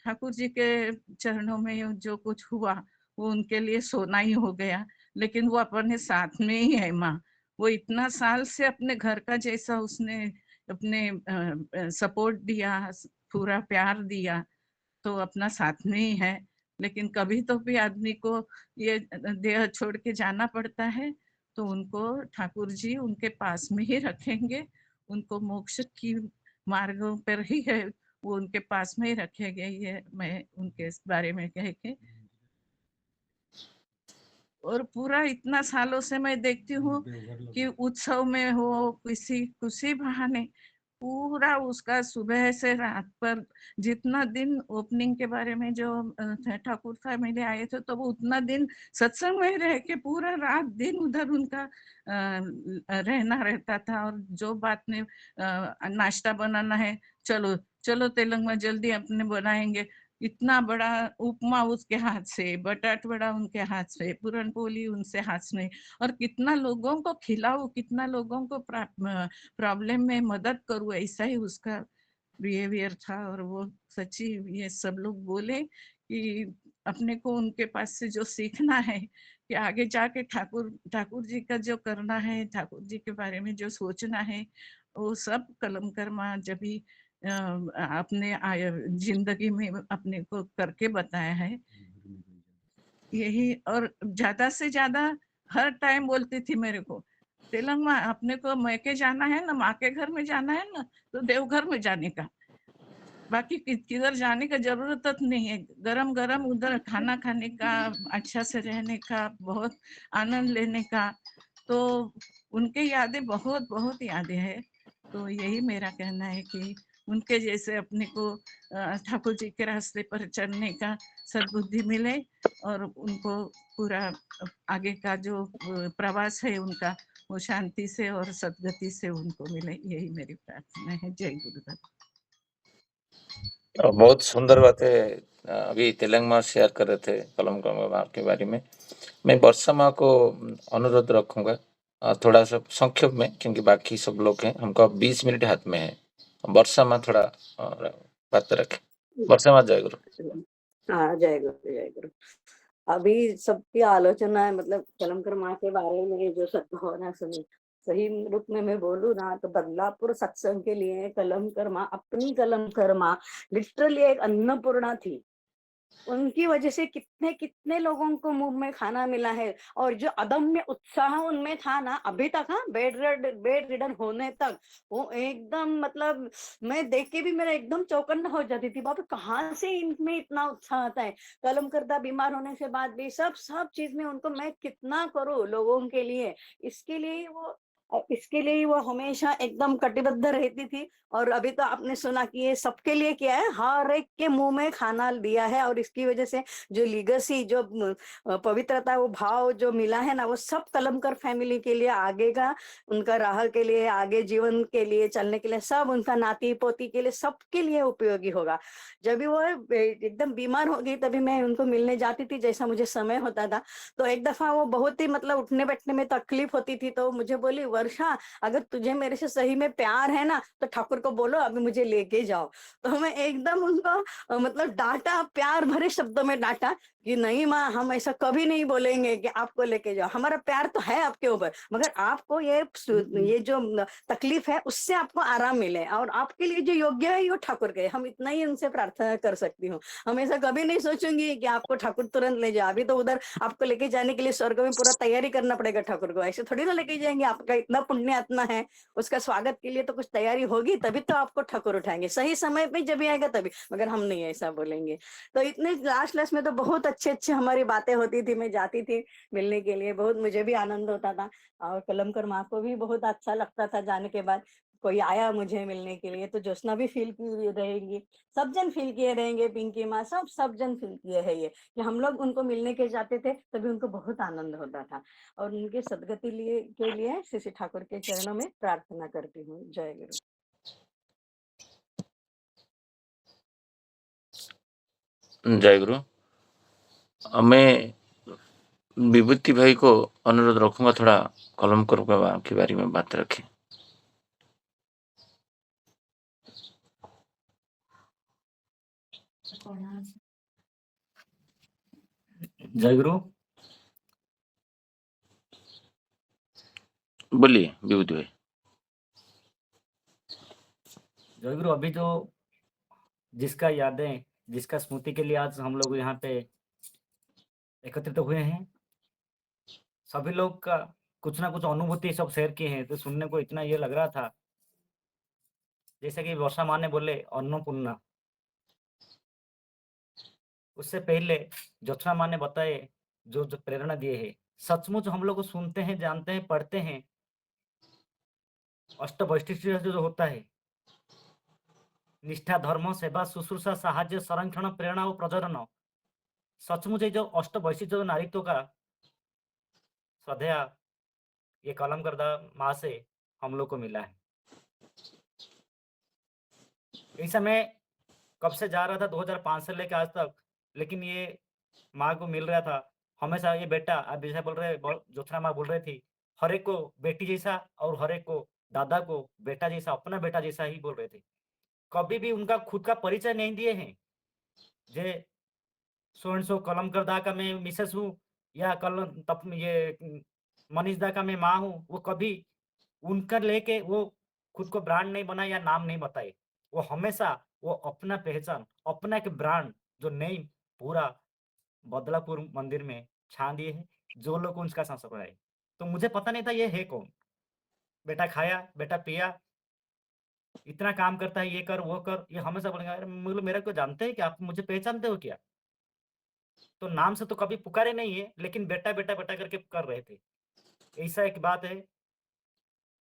ठाकुर जी के चरणों में जो कुछ हुआ वो उनके लिए सोना ही हो गया। लेकिन वो अपने साथ में ही है माँ। वो इतना साल से अपने घर का जैसा उसने अपने सपोर्ट दिया, पूरा प्यार दिया, तो अपना साथ में ही है। लेकिन कभी तो भी आदमी को ये देह छोड़ के जाना पड़ता है, तो उनको ठाकुर जी उनके पास में ही रखेंगे, उनको मोक्ष की मार्गों पर ही है, वो उनके पास में ही रखेंगे। ये मैं उनके बारे में कह के, और पूरा इतना सालों से मैं देखती हूँ कि उत्सव में हो, किसी बहाने पूरा उसका सुबह से रात पर जितना दिन ओपनिंग के बारे में जो ठाकुर फैमिली आए थे तो वो उतना दिन सत्संग में रह के पूरा रात दिन उधर उनका रहना रहता था। और जो बात में नाश्ता बनाना है, चलो चलो तेलंग में जल्दी अपने बनाएंगे। इतना बड़ा उपमा उसके हाथ से, बटाट वड़ा उनके हाथ से, पूरन पोली उनसे हाथ में, और कितना लोगों को खिलाऊं, कितना लोगों को प्रॉब्लम में मदद करूं, ऐसा ही उसका बिहेवियर था। और वो सच्ची ये सब लोग बोले कि अपने को उनके पास से जो सीखना है कि आगे जाके ठाकुर जी का जो करना है, ठाकुर जी के बारे में जो सोचना है, वो सब कलमकर माँ जब भी अपने जिंदगी में अपने को करके बताया है यही। और ज्यादा से ज्यादा हर टाइम बोलती थी मेरे को, तेलंग माँ अपने को मैके जाना है ना, माँ के घर में जाना है ना, तो देवघर में जाने का, बाकी किधर जाने का जरूरत नहीं है। गरम गरम उधर खाना खाने का, अच्छा से रहने का, बहुत आनंद लेने का। तो उनके यादें बहुत बहुत यादें हैं। तो यही मेरा कहना है कि उनके जैसे अपने को ठाकुर जी के रास्ते पर चलने का सद्बुद्धि मिले, और उनको पूरा आगे का जो प्रवास है उनका, वो शांति से और सद्गति से उनको मिले, यही मेरी प्रार्थना है। जय गुरुदेव। बहुत सुंदर बातें अभी तेलंग माँ शेयर कर रहे थे कलमकर माँ के बारे में। मैं वर्षा माँ को अनुरोध रखूंगा थोड़ा सा संक्षेप में, क्योंकि बाकी सब लोग हैं, हमको अब 20 मिनट हाथ में है। वर्षा माँ थोड़ा बात रखें। वर्षा माँ, जय गुरु। हाँ, जय गुरु जय गुरु। अभी सबकी आलोचना है, मतलब कलमकर माँ के बारे में जो सद्भावना सुनी, सही रूप में मैं बोलूँ ना तो बदलापुर सत्संग के लिए कलमकर माँ, अपनी कलमकर माँ लिटरली एक अन्नपूर्णा थी। उनकी वजह से कितने कितने लोगों को मुंह में खाना मिला है, और जो अदम्य उत्साह उनमें था ना अभी तक, हाँ, बेड रिडन होने तक, वो एकदम, मतलब मैं देख के भी मेरा एकदम चौकन्ना हो जाती थी, बाप रे कहाँ से इनमें इतना उत्साह आता है। कलम करदा बीमार होने के बाद भी सब चीज में उनको मैं कितना करूँ लोगों के लिए, इसके लिए वो हमेशा एकदम कटिबद्ध रहती थी। और अभी तो आपने सुना कि ये सबके लिए किया है, हर एक के मुंह में खाना दिया है, और इसकी वजह से जो लीगेसी, जो पवित्रता, वो भाव जो मिला है ना, वो सब कलमकर फैमिली के लिए आगे का, उनका राह के लिए, आगे जीवन के लिए चलने के लिए, सब उनका नाती पोती के लिए, सबके लिए उपयोगी होगा। जब भी वो एकदम बीमार हो गई तभी मैं उनको मिलने जाती थी, जैसा मुझे समय होता था। तो एक दफा वो बहुत ही, मतलब उठने बैठने में तकलीफ होती थी, तो मुझे बोली, वर्षा अगर तुझे मेरे से सही में प्यार है ना तो ठाकुर को बोलो अभी मुझे लेके जाओ। तो मैं एकदम उनको मतलब डांटा, प्यार भरे शब्दों में डांटा कि नहीं माँ, हम ऐसा कभी नहीं बोलेंगे कि आपको लेके जाओ, हमारा प्यार तो है आपके ऊपर, मगर आपको ये जो तकलीफ है उससे आपको आराम मिले, और आपके लिए जो योग्य है वो ठाकुर के, हम इतना ही उनसे प्रार्थना कर सकती हूँ। हम ऐसा कभी नहीं सोचूंगी कि आपको ठाकुर तुरंत ले जाए, अभी तो उधर आपको लेके जाने के लिए स्वर्ग में पूरा तैयारी करना पड़ेगा ठाकुर को, ऐसे थोड़ी ना लेके जाएंगे, आपका इतना पुण्य आत्मा है, उसका स्वागत के लिए तो कुछ तैयारी होगी, तभी तो आपको ठाकुर उठाएंगे सही समय पे, जब भी आएगा तभी, मगर हम नहीं ऐसा बोलेंगे। तो इतने लास्ट में तो बहुत अच्छे अच्छे हमारी बातें होती थी, मैं जाती थी मिलने के लिए, बहुत मुझे भी आनंद होता था, और कलमकर माँ को भी बहुत अच्छा लगता था जाने के बाद कोई आया मुझे मिलने के लिए। तो ज्योत्सना भी फील की रहेंगी, सब जन फील किए रहेंगे, पिंकी माँ, सब जन फील किए है ये कि हम लोग उनको मिलने के जाते थे तभी उनको बहुत आनंद होता था। और उनके सदगति के लिए श्री ठाकुर के चरणों में प्रार्थना करती हूँ। जय गुरु। जय गुरु। मैं विभूति भाई को अनुरोध रखूंगा थोड़ा कलमकर के बारे में बात रखें। जय गुरु। बोलिए विभूति भाई। जय गुरु। अभी जो जिसका यादें, जिसका स्मृति के लिए आज हम लोग यहाँ पे एकत्रित तो हुए हैं, सभी लोग का कुछ ना कुछ अनुभूति सब शेयर किए हैं, तो सुनने को इतना ये लग रहा था जैसे कि वर्षा माँ ने बोले अन्नपूर्णा, उससे पहले ज्योत्सना माँ ने बताए जो प्रेरणा दिए है, सचमुच हम लोग को सुनते हैं, जानते हैं, पढ़ते हैं, अष्टवैशिष्ट जो होता है निष्ठा, धर्म, सेवा, शुश्रूषा, साहाय्य, संरक्षण, प्रेरणा और प्रजनन, सचमुच ये जो अष्टवैशिष्ट जो नारीत्व का श्रद्धेय ये कलम करदा माँ से हम लोग को मिला है। ऐसा मैं कब से जा रहा था 2005 से लेके आज तक, लेकिन ये माँ को मिल रहा था हमेशा। ये बेटा आप जैसा बोल रहे ज्योत्सना माँ बोल रही थी, हर एक को बेटी जैसा और हर एक को दादा को बेटा जैसा, अपना बेटा जैसा ही बोल रहे थे। कभी भी उनका खुद का परिचय नहीं दिए हैं जे सो एंड सो कलम करदा का मैं मिसेस हूँ या कल तप ये मनीष दा का मैं माँ हूँ। वो कभी उनका लेके वो खुद को ब्रांड नहीं बनाए या नाम नहीं बताए। वो हमेशा वो अपना पहचान, अपना एक ब्रांड जो नेम पूरा बदलापुर मंदिर में छा दिए हैं, जो लोग उसका सांसद बनाए। तो मुझे पता नहीं था ये है कौन? बेटा खाया, बेटा पिया, इतना काम करता है, ये कर, वो कर, ये हमेशा बोलेंगे अरे मेरे को जानते हैं क्या? आप मुझे पहचानते हो क्या? तो नाम से तो कभी पुकारे नहीं है, लेकिन बेटा, बेटा, बेटा करके कर रहे थे। ऐसा एक बात है,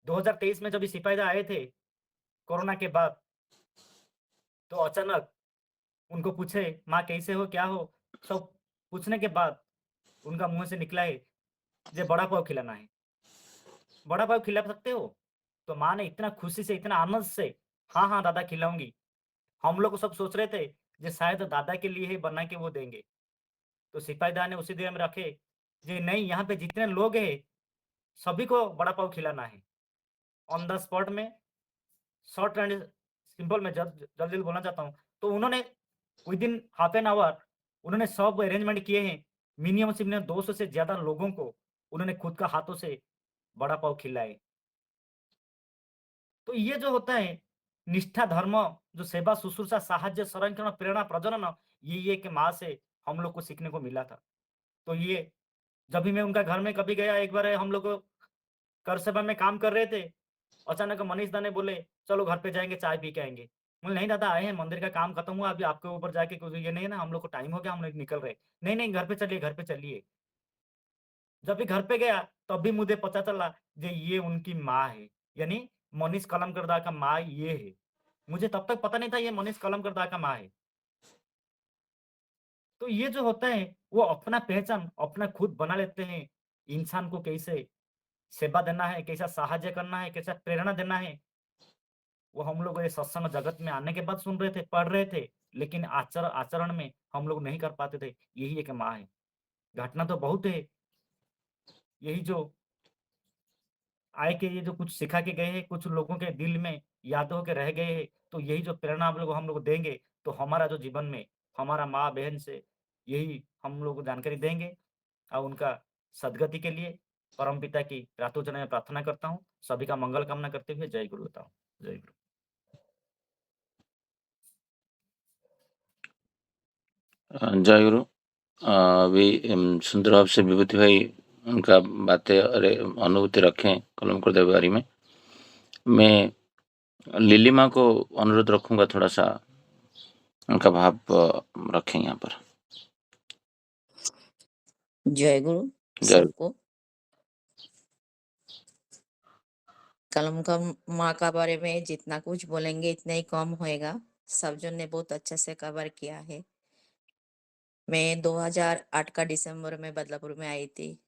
2023 में जब ये सिपाहीदा आए थे, कोरोना के बाद, तो अचानक उनको पूछे, "माँ कैसे हो? क्या हो?" सब पूछने के बाद उनका मुँह से निकला है, "जे बड़ा पाव खिलाना है।" बड़ा पाव खिला सकते हो? तो माँ ने इतना खुशी से, इतना आनंद से, "हाँ, हाँ दादा खिलाऊँगी।" हम लोग सब सोच रहे थे, जे शायद दादा के लिए ही बना के वो देंगे। तो सिपाहीदा ने उसी दिन में रखे, जे नहीं यहाँ पे जितने लोग हैं, सभी को बड़ा पाव खिलाना है। ऑन द स्पॉट में शॉर्ट एंड सिंपल मैं जल्दी बोलना चाहता हूँ। तो उन्होंने विदिन हाफ एन आवर उन्होंने सब अरेंजमेंट किए हैं। मिनिमम से मिनिमम 200 से ज़्यादा लोगों को उन्होंने खुद का हाथों से बड़ा पाव खिलाए। तो ये जो होता है निष्ठा, धर्म, जो सेवा, शुश्रूषा, साहाय्य, संरक्षण, प्रेरणा, प्रजनन, ये एक माँ से हम लोग को सीखने को मिला था। तो ये जब भी मैं उनका घर में कभी गया, एक बार हम लोग कर सेवा में काम कर रहे थे, अचानक मनीष दा ने बोले, "चलो घर पे जाएँगे, चाय पी के आएँगे।" बोले, "नहीं दादा, आए हैं, मंदिर का काम खत्म हुआ, अभी आपके ऊपर जाके कुछ ये नहीं है ना, हम लोग को टाइम हो गया, हम लोग निकल रहे हैं।" "नहीं, नहीं, घर पे चलिए, घर पे चलिए।" जब भी घर पे गया, तब भी मुझे पता चला जे ये उनकी माँ है, यानी मनीष कलमकरदा का माँ ये है। मुझे तब तक पता नहीं था ये मनीष कलमकरदा का माँ है। तो ये जो होता है, वो अपना पहचान अपना खुद बना लेते हैं। इंसान को कैसे सेवा देना है, कैसा सहाय्य करना है, कैसा प्रेरणा देना है, वो हम लोग ये सत्संग जगत में आने के बाद सुन रहे थे, पढ़ रहे थे, लेकिन आचरण में हम लोग नहीं कर पाते थे। यही एक माँ है। घटना तो बहुत है, यही जो आए के ये जो कुछ सिखा के गए हैं, कुछ लोगों के दिल में याद होके रह गए हैं, तो यही जो प्रेरणा हम लोग देंगे, तो हमारा जो जीवन में हमारा माँ-बहन से यही हम लोग को जानकारी देंगे और उनका सद्गति के लिए परमपिता की प्रातः जना में प्रार्थना करता हूँ। सभी का मंगल कामना करते हुए जय गुरु बताऊँ। जय गुरु। जय गुरु। अभी सुंदर भाव से विभूति भाई उनका बातें अरे अनुभूति रखें कलम कर बारी में। मैं लिलीमा को अनुरोध रखूंगा, थोड़ा सा उनका भाव रखें यहाँ पर। जय गुरु जय सबको। कलम का माँ का बारे में जितना कुछ बोलेंगे इतना ही कम होएगा। सब जन ने बहुत अच्छा से कवर किया है। मैं 2008 का दिसंबर में बदलापुर में आई थी।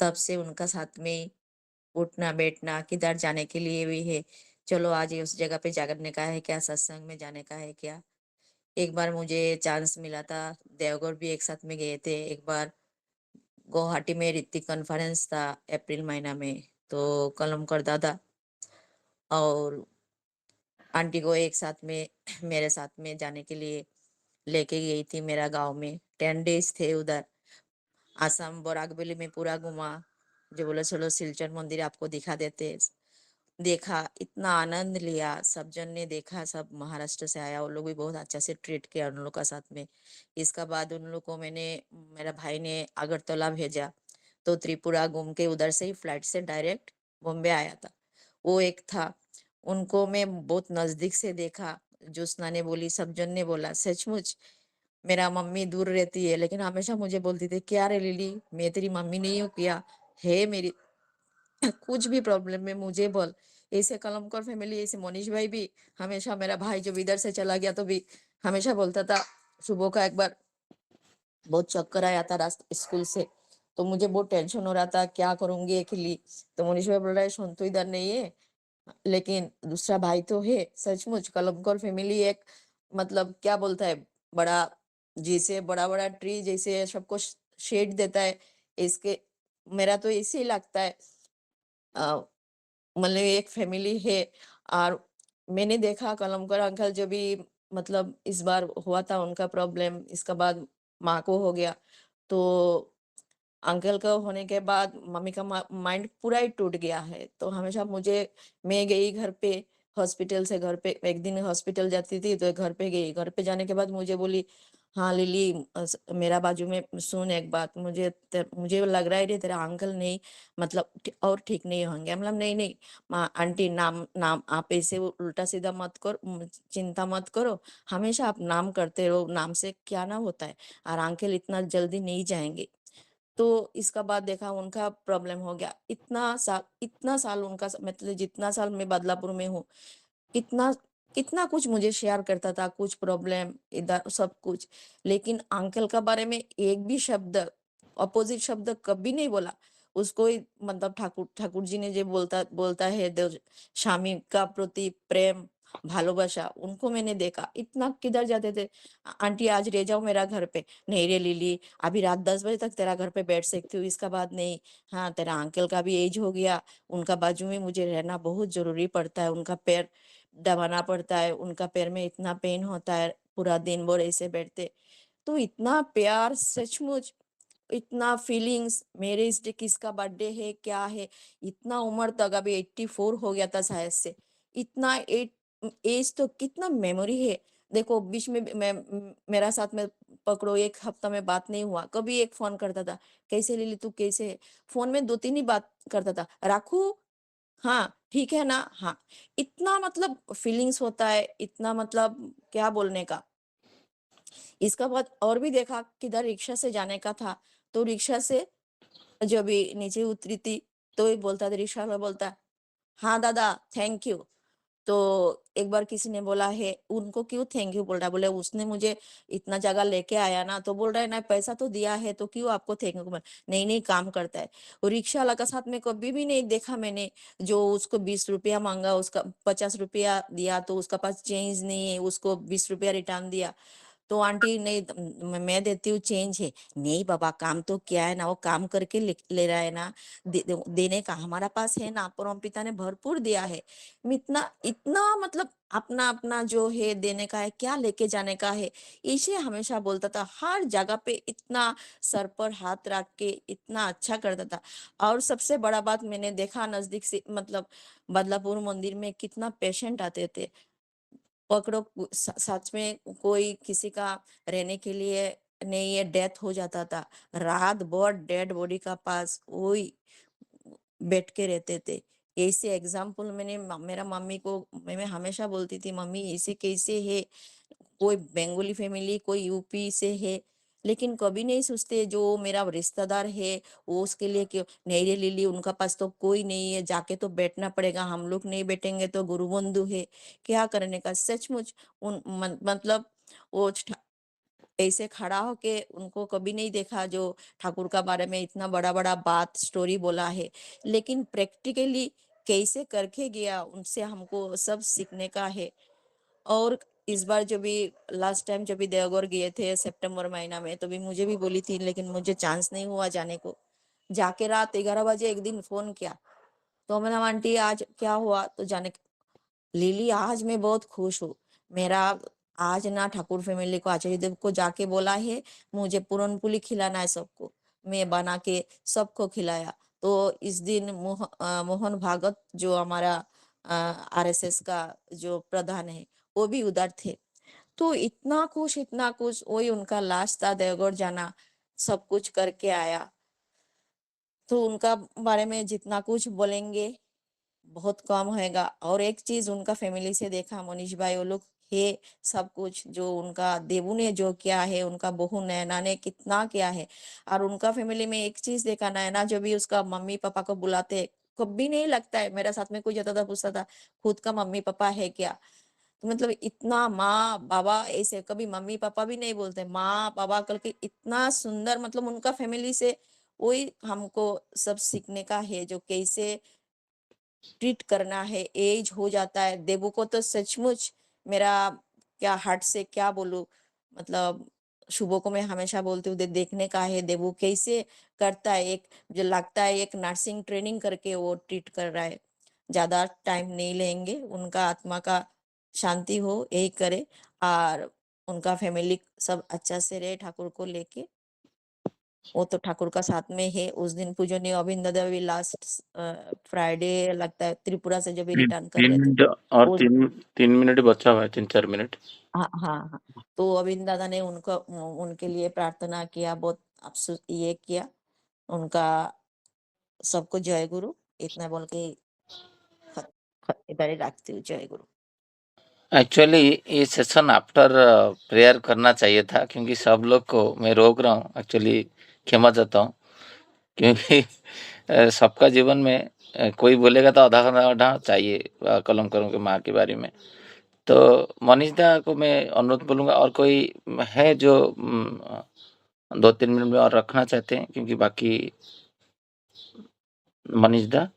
तब से उनका साथ में उठना बैठना, किधर जाने के लिए भी है, चलो आज ये उस जगह पे जागरने का है क्या, सत्संग में जाने का है क्या। एक बार मुझे चांस मिला था, देवगढ़ भी एक साथ में गए थे। एक बार गुवाहाटी में ऋतिक कॉन्फ्रेंस था अप्रैल महीना में, तो कलम कर दादा और आंटी को एक साथ में मेरे साथ में जाने के लिए लेके गई थी। मेरा गांव में 10 डेज थे उधर। आसाम बोरागबेली में पूरा घुमा, जो बोले चलो सिलचर मंदिर आपको दिखा देते। देखा, इतना आनंद लिया, सब जन ने देखा। सब महाराष्ट्र से आया, वो लोग भी बहुत अच्छा से ट्रीट किया उन लोग का साथ में। इसका बाद उन लोग को मेरा भाई ने अगरतला भेजा, तो त्रिपुरा घूम के उधर से ही फ्लाइट से डायरेक्ट बॉम्बे आया था। वो एक था, उनको मैं बहुत नजदीक से देखा। ज्योत्सना ने बोली, सब जन ने बोला, सचमुच मेरा मम्मी दूर रहती है लेकिन हमेशा मुझे बोलती थी, क्या रे लिली, मैं तेरी मम्मी नहीं हूँ क्या, है मेरी कुछ भी प्रॉब्लम है मुझे बोल, ऐसे कलमकर फैमिली, ऐसे मोनीश भाई भी हमेशा, मेरा भाई जब इधर से चला गया तो भी हमेशा बोलता था, सुबह का एक बार बहुत चक्कर आया था रास्ते स्कूल से, तो मुझे बहुत टेंशन हो रहा था क्या करूंगी अकेली। तो मोनीश भाई बोल रहा है, सुन तो इधर नहीं है लेकिन दूसरा भाई तो है। सचमुच कलमकर फैमिली एक, मतलब क्या बोलता है, बड़ा, जैसे बड़ा बड़ा ट्री जैसे सबको शेड देता है, इसके, मेरा तो ऐसे ही लगता है। अ, मतलब एक फैमिली है। और मैंने देखा कलमकर अंकल जो भी, मतलब इस बार हुआ था उनका प्रॉब्लम, इसका बाद माँ को हो गया, तो अंकल का होने के बाद मम्मी का माइंड पूरा ही टूट गया है। तो हमेशा मुझे, मैं गई घर पे, हॉस्पिटल से घर पे, एक दिन हॉस्पिटल जाती थी तो घर पे गई, घर पे जाने के बाद मुझे बोली, हाँ लिली, मेरा बाजू में सुन एक बात, मुझे लग रहा है रे तेरा अंकल नहीं, मतलब और ठीक नहीं होंगे। मतलब नहीं नहीं माँ आंटी, नाम नाम आप ऐसे उल्टा सीधा मत करो, चिंता मत करो, हमेशा आप नाम करते रहो, नाम से क्या ना होता है, और अंकल इतना जल्दी नहीं जाएंगे। तो इसका बाद देखा उनका प्रॉब्लम हो गया। इतना साल उनका, मतलब जितना साल मैं बदलापुर में हूँ, कितना कितना कुछ मुझे शेयर करता था, कुछ प्रॉब्लम इधर सब कुछ, लेकिन अंकल का बारे में एक भी शब्द, अपोजिट शब्द कभी नहीं बोला। उसको ही, मतलब ठाकुर ठाकुर जी ने जो बोलता बोलता है, देव स्वामी का प्रति प्रेम भालोबासा, उनको मैंने देखा। इतना किधर जाते थे, आंटी आज रह जाओ मेरा घर पे, नहीं रे लिली, अभी रात 10 बजे तक तेरा घर पे बैठ सकती हूँ, इसका बाद नहीं। हाँ तेरा अंकल का भी एज हो गया, उनका बाजू में मुझे रहना बहुत जरूरी पड़ता है, उनका पैर दबाना पड़ता है, उनका पैर में इतना पेन होता है, पूरा दिन भर ऐसे बैठते। तो इतना प्यार, सचमुच इतना फीलिंग्स, मेरे इस डे किसका बर्थडे है क्या है, इतना उम्र तक, अभी 84 हो गया था शायद से, इतना एज तो कितना मेमोरी है। देखो बीच में मेरा साथ में पकड़ो 1 हफ्ता में बात नहीं हुआ, कभी एक फोन करता था, कैसे लिली तू कैसे है, फोन में 2-3 ही बात करता था, राखू, हाँ ठीक है ना, हाँ। इतना मतलब फीलिंग्स होता है, इतना मतलब क्या बोलने का। इसका बाद और भी देखा, किधर रिक्शा से जाने का था, तो रिक्शा से जब भी नीचे उतरी थी, तो ये बोलता था, रिक्शा में बोलता, हाँ दादा थैंक यू। तो एक बार किसी ने बोला है, उनको क्यों थैंक यू बोल रहा है, बोले उसने मुझे इतना जगह लेके आया ना, तो बोल रहा है ना पैसा तो दिया है तो क्यों आपको थैंक यू बोल, नहीं नहीं काम करता है। और रिक्शा वाला का साथ में कभी भी नहीं देखा मैंने, जो उसको 20 रुपया मांगा, उसका 50 रुपया दिया, तो उसका पास चेंज नहीं है, उसको 20 रुपया रिटर्न दिया, तो आंटी नहीं, मैं देती हूँ चेंज है, नहीं बाबा काम तो क्या है ना, वो काम करके ले रहा है ना, देने का हमारा पास है ना, परम पिता ने भरपूर दिया है। इतना इतना मतलब अपना अपना जो है देने का है, क्या लेके जाने का है, इसे हमेशा बोलता था, हर जगह पे इतना सर पर हाथ रख के इतना अच्छा करता था। और सबसे बड़ा बात मैंने देखा नजदीक से, मतलब बदलापुर मंदिर में कितना पेशेंट आते थे, पकड़ो सच में कोई किसी का रहने के लिए नहीं है, डेथ हो जाता था, रात भर डेड बॉडी का पास वही बैठ के रहते थे। ऐसे एग्जाम्पल मैंने मेरा मम्मी को, मैं हमेशा बोलती थी, मम्मी ऐसे कैसे है, कोई बंगाली फैमिली, कोई यूपी से है, लेकिन कभी नहीं सोचते जो मेरा रिश्तेदार है वो उसके लिए क्यों नहीं, रे लिली उनका पास तो कोई नहीं है, जाके तो बैठना पड़ेगा, हम लोग नहीं बैठेंगे तो गुरु बंधु है, क्या करने का। सचमुच मतलब वो ऐसे खड़ा होके उनको कभी नहीं देखा जो ठाकुर का बारे में इतना बड़ा बड़ा बात स्टोरी बोला है, लेकिन प्रैक्टिकली कैसे करके गया, उनसे हमको सब सीखने का है। और इस बार जो भी लास्ट टाइम जब भी देवघर गए थे सितंबर महीना में, तो भी मुझे भी बोली थी, लेकिन मुझे चांस नहीं हुआ जाने को। जाके रात 11 बजे एक दिन फोन किया, तो मैंने आंटी आज क्या हुआ, तो जाने, लिली आज मैं बहुत खुश हूँ, मेरा आज ना ठाकुर फैमिली को, आचार्य देव को जाके बोला है मुझे पूरन पुली खिलाना है सबको, मैं बना के सबको खिलाया। तो इस दिन मोहन भागवत जो हमारा आरएसएस का जो प्रधान है, वो भी उधर थे। तो इतना कुछ वही उनका लास्ट था, देवगढ़ जाना, सब कुछ करके आया। तो उनका बारे में जितना कुछ बोलेंगे बहुत कम होएगा। और एक चीज उनका फैमिली से देखा, मनीष भाई वो लोग है, सब कुछ जो उनका देवू ने जो किया है, उनका बहू नैना ने कितना किया है। और उनका फैमिली में एक चीज देखा, नैना जो भी उसका मम्मी पापा को बुलाते कभी नहीं लगता है। मेरे साथ में कोई जाता था, पूछता था खुद का मम्मी पापा है क्या? तो मतलब इतना माँ बाबा ऐसे कभी मम्मी पापा भी नहीं बोलते, माँ बाबा करके इतना सुंदर, मतलब उनका फैमिली से वही हमको सब सीखने का है, जो कैसे ट्रीट करना है। एज हो जाता है देवू को तो सचमुच मेरा क्या हार्ट से क्या बोलूं, मतलब शुभो को मैं हमेशा बोलती हूँ देखने का है देवू कैसे करता है। एक जो लगता है एक नर्सिंग ट्रेनिंग करके वो ट्रीट कर रहा है। ज्यादा टाइम नहीं लेंगे, उनका आत्मा का शांति हो यही करे, और उनका फैमिली सब अच्छा से रहे ठाकुर को लेके। वो तो ठाकुर का साथ में है। उस दिन पूजनीय अभिन दादा भी लास्ट फ्राइडे लगता है त्रिपुरा से जब भी तीन रिटर्न कर तीन रहे थे, मिनट और उस 3 मिनट बचा हुआ है, 3-4 मिनट। हाँ हाँ हाँ, तो अभिन दादा ने उनको उनके लिए प्रार्थना किया, बहुत अफसोस ये किया उनका। सबको जय गुरु इतना बोल के इधर ही रखती हूँ। जय गुरु। एक्चुअली ये सेशन आफ्टर प्रेयर करना चाहिए था, क्योंकि सब लोग को मैं रोक रहा हूँ। एक्चुअली क्षमा चाहता हूँ, क्योंकि सबका जीवन में कोई बोलेगा तो आधा चाहिए कलमकरों के माँ के बारे में। तो मनीष दा को मैं अनुरोध बोलूँगा, और कोई है जो 2-3 मिनट में और रखना चाहते हैं, क्योंकि बाकी मनीष दा,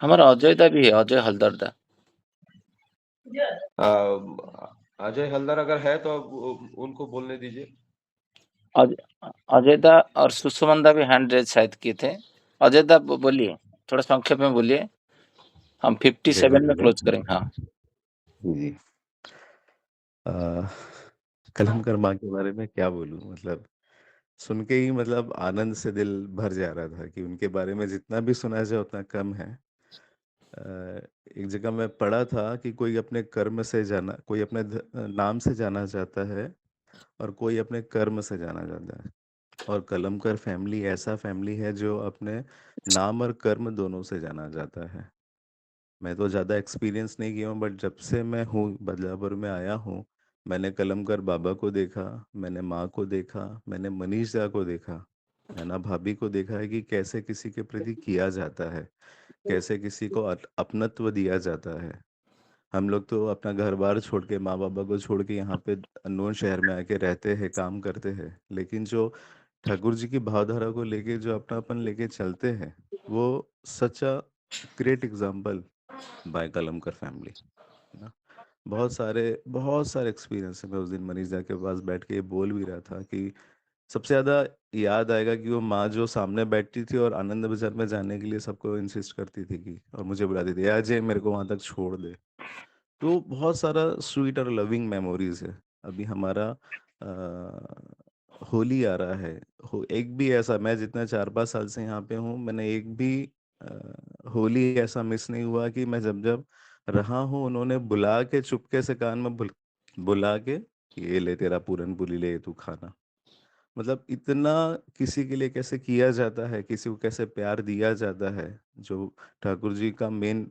हमारा अजय दा भी है, अजय हलदर दा। अजय हलदर अगर है तो अब उनको बोलने दीजिए। अजय दा और सुषमन दा भी हैंड रेज शायद किए थे। अजय दा बोलिए, थोड़ा संक्षेप में बोलिए, हम 57 में क्लोज करेंगे। हाँ जी। कलमकर माँ के बारे में क्या बोलूँ, मतलब सुन के ही मतलब आनंद से दिल भर जा रहा था कि उनके बारे में जितना भी सुना जाए उतना कम है। एक जगह मैं पढ़ा था कि कोई अपने कर्म से जाना, कोई अपने नाम से जाना जाता है और कोई अपने कर्म से जाना जाता है। और कलमकर फैमिली ऐसा फैमिली है जो अपने नाम और कर्म दोनों से जाना जाता है। मैं तो ज़्यादा एक्सपीरियंस नहीं किया हूँ, बट जब से मैं हूँ बदलापुर में आया हूँ, मैंने कलमकर बाबा को देखा, मैंने माँ को देखा, मैंने मनीष दा को देखा, नैना भाभी को देखा है कि कैसे किसी के प्रति किया जाता है, कैसे किसी को अपनत्व दिया जाता है। हम लोग तो अपना घर बार छोड़ के, माँ बाबा को छोड़ के यहाँ पे अननोन शहर में आके रहते हैं, काम करते हैं, लेकिन जो ठाकुर जी की भावधारा को लेके जो अपनापन लेके चलते हैं, वो such a great example by Kalamkar family, है ना। बहुत सारे एक्सपीरियंस है। मैं उस दिन मनीष दा के पास बैठ के ये बोल भी रहा था कि सबसे ज़्यादा याद आएगा कि वो माँ जो सामने बैठती थी और आनंद बाजार में जाने के लिए सबको इंसिस्ट करती थी कि, और मुझे बुलाती थी, अजय मेरे को वहाँ तक छोड़ दे। तो बहुत सारा स्वीट और लविंग मेमोरीज है। अभी हमारा होली आ रहा है। एक भी ऐसा, मैं जितना 4-5 साल से यहाँ पे हूँ, मैंने एक भी होली ऐसा मिस नहीं हुआ कि मैं जब जब रहा हूँ उन्होंने बुला के चुपके से कान में बुला के, ये ले तेरा पूरन पुली ले तू खाना। मतलब इतना किसी के लिए कैसे किया जाता है, किसी को कैसे प्यार दिया जाता है, जो ठाकुर जी का मेन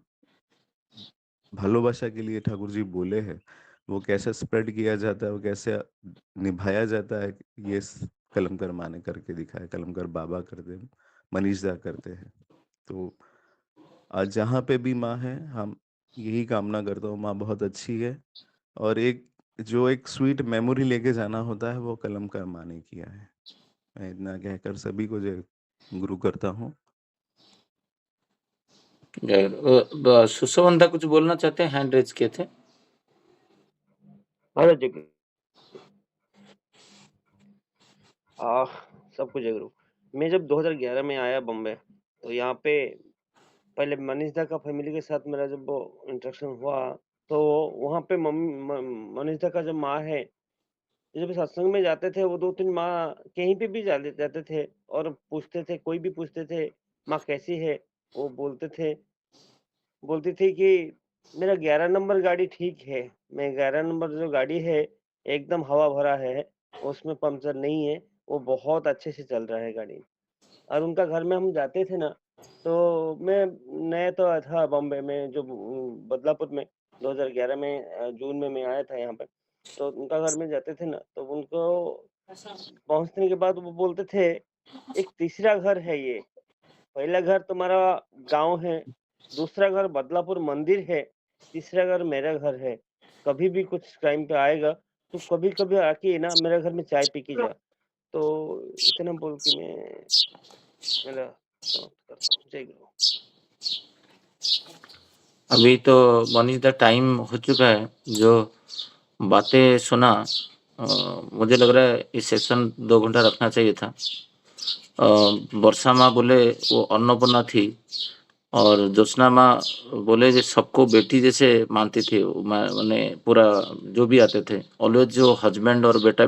भालोबाशा के लिए ठाकुर जी बोले हैं, वो कैसे स्प्रेड किया जाता है, वो कैसे निभाया जाता है, ये कलमकर माँ ने करके दिखाया, कलमकर बाबा करते हैं, मनीष दा करते हैं। तो आज जहाँ पे भी माँ है, हम यही कामना करता हूँ माँ बहुत अच्छी है, और एक स्वीट मेमोरी लेके जाना होता है वो कलमकर माँ ने किया है। मैं इतना कहकर सभी को जय गुरु करता हूँ। सुषमन दा कुछ बोलना चाहते हैं, हैंड रेज किए थे। अरे जय सबको जय गुरु। मैं जब 2011 में आया बॉम्बे, तो यहाँ पे पहले मनीष दा का फैमिली के साथ मेरा जब वो इंटरेक्शन हुआ, तो वहाँ पे मनीष दा का जो माँ है, जब सत्संग में जाते थे वो 2-3 माँ कहीं पे भी जाते थे और पूछते थे, कोई भी पूछते थे माँ कैसी है, वो बोलती थी कि मेरा 11 नंबर गाड़ी ठीक है, मैं 11 नंबर जो गाड़ी है एकदम हवा भरा है, उसमें पंक्चर नहीं है, वो बहुत अच्छे से चल रहा है गाड़ी। और उनका घर में हम जाते थे ना, तो मैं नया तो था बॉम्बे में, जो बदलापुर में 2011 में जून में मैं आया था यहाँ पे। तो उनका घर में जाते थे ना, तो उनको पहुँचने के बाद वो बोलते थे, एक तीसरा घर है ये, पहला घर तुम्हारा गांव है, दूसरा घर बदलापुर मंदिर है, तीसरा घर मेरा घर है। कभी भी कुछ टाइम पे आएगा तो कभी-कभी आके ना मेरे घर में चाय पी के जा। तो इतना बोल के मैं मेरा समाप्त करता हूँ। जय गुरु। अभी तो मनीष दा टाइम हो चुका है, जो बातें सुना मुझे लग रहा है इस सेशन 2 घंटा रखना चाहिए था। वर्षा माँ बोले वो अन्नपूर्णा थी और ज्योत्सना माँ बोले जो सबको बेटी जैसे मानती थी, माने पूरा जो भी आते थे ऑलवेज जो हस्बैंड और बेटा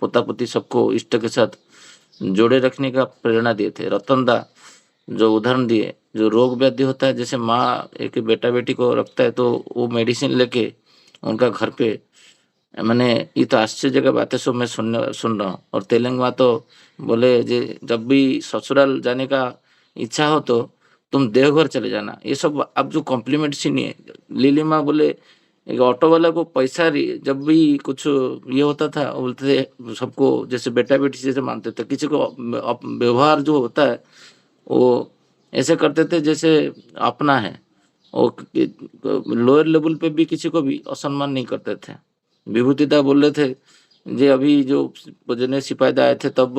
पोता पोती सबको इष्ट के साथ जोड़े रखने का प्रेरणा दिए थे। रतन दा जो उदाहरण दिए, जो रोग व्याधि होता है, जैसे माँ एक बेटा बेटी को रखता है तो वो मेडिसिन लेके उनका घर पे, मैंने ये तो आश्चर्य का बात है, सब मैं सुन रहा हूँ। और तेलंगाना तो बोले जे जब भी ससुराल जाने का इच्छा हो तो तुम देवघर चले जाना। ये सब अब जो कॉम्प्लीमेंट सुनिए, लिली माँ बोले एक ऑटो वाला को पैसा जब भी कुछ ये होता था बोलते थे सबको जैसे बेटा बेटी जैसे मानते थे, किसी को व्यवहार जो होता है वो ऐसे करते थे जैसे अपना है। वो लोअर लेवल पे भी किसी को भी असम्मान नहीं करते थे। विभूतिदा बोल रहे थे जे अभी जो जितने सिपाहीदा आए थे तब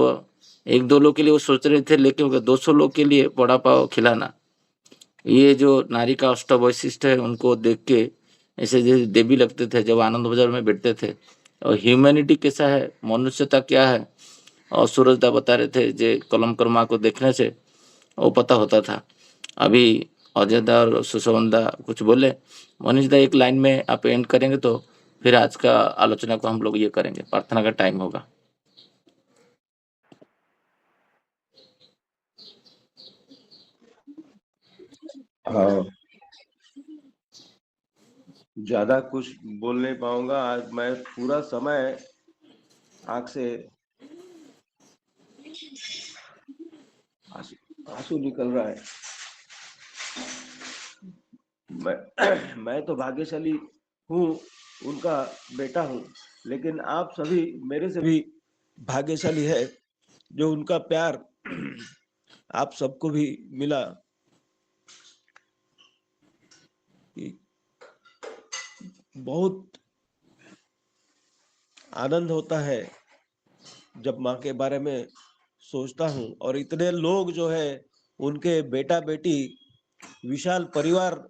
1-2 लोग के लिए वो सोच रहे थे, लेकिन 200 लोग के लिए वड़ा पाव खिलाना, ये जो नारी का अष्ट वैशिष्ट है उनको देख के ऐसे जैसे देवी लगते थे जब आनंद बाजार में बैठते थे। और ह्यूमैनिटी कैसा है, मनुष्यता क्या है, और सूरजदा बता रहे थे जे कलम कर्मा को देखने से वो पता होता था। अभी अजयदा और सुशोभनदा कुछ बोले, मनीष दा एक लाइन में आप एंड करेंगे तो फिर आज का आलोचना को हम लोग ये करेंगे, प्रार्थना का टाइम होगा। हाँ, ज्यादा कुछ बोल नहीं पाऊंगा। आज मैं पूरा समय आंख से आंसू निकल रहा है। मैं तो भाग्यशाली हूँ, उनका बेटा हूँ, लेकिन आप सभी मेरे से भी भाग्यशाली है जो उनका प्यार आप सबको भी मिला। बहुत आनंद होता है जब माँ के बारे में सोचता हूँ, और इतने लोग जो है उनके बेटा बेटी विशाल परिवार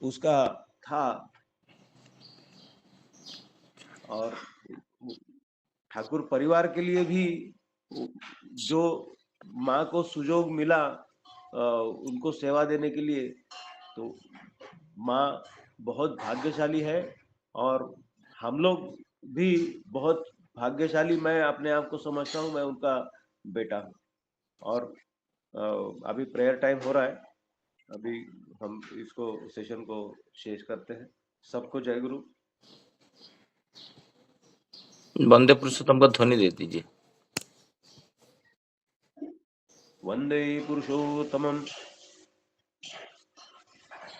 उसका था, और ठाकुर परिवार के लिए भी जो माँ को सुजोग मिला उनको सेवा देने के लिए, तो माँ बहुत भाग्यशाली है और हम लोग भी बहुत भाग्यशाली। मैं अपने आप को समझता हूँ, मैं उनका बेटा हूँ। और अभी प्रेयर टाइम हो रहा है, अभी हम इसको सेशन को शेष करते हैं। सबको जय गुरु। वंदे पुरुषोत्तम का ध्वनि दे दीजिए। वंदे पुरुषोत्तमं,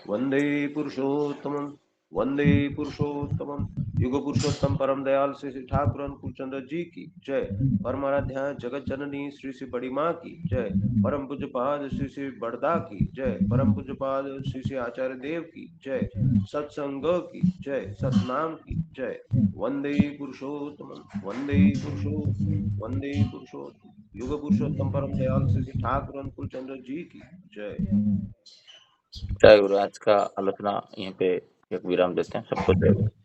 वंदे पुरुषोत्तमं, वंदे पुरुषोत्तमं। युग पुरुषोत्तम परम दयाल श्री ठाकुर अनुकूल चंद्र जी की जय। परमाराध्या जगत जननी श्री श्री बड़ी माँ की जय। परम पूज्य पाद श्री श्री बड़दा की जय। परम पूज्य पाद श्री श्री आचार्य देव की जय। सत्संग की जय, सतनाम की जय। वंदे पुरुषोत्तमं, वंदे पुरुषोत्तमं, वंदे पुरुषोत्तम। युग पुरुषोत्तम परम दयाल श्री श्री ठाकुर अनुकूल चंद्र जी की जय। जय गुरु। आज का आलोचना यहीं पे एक विराम देते हैं। सबको जय गुरु।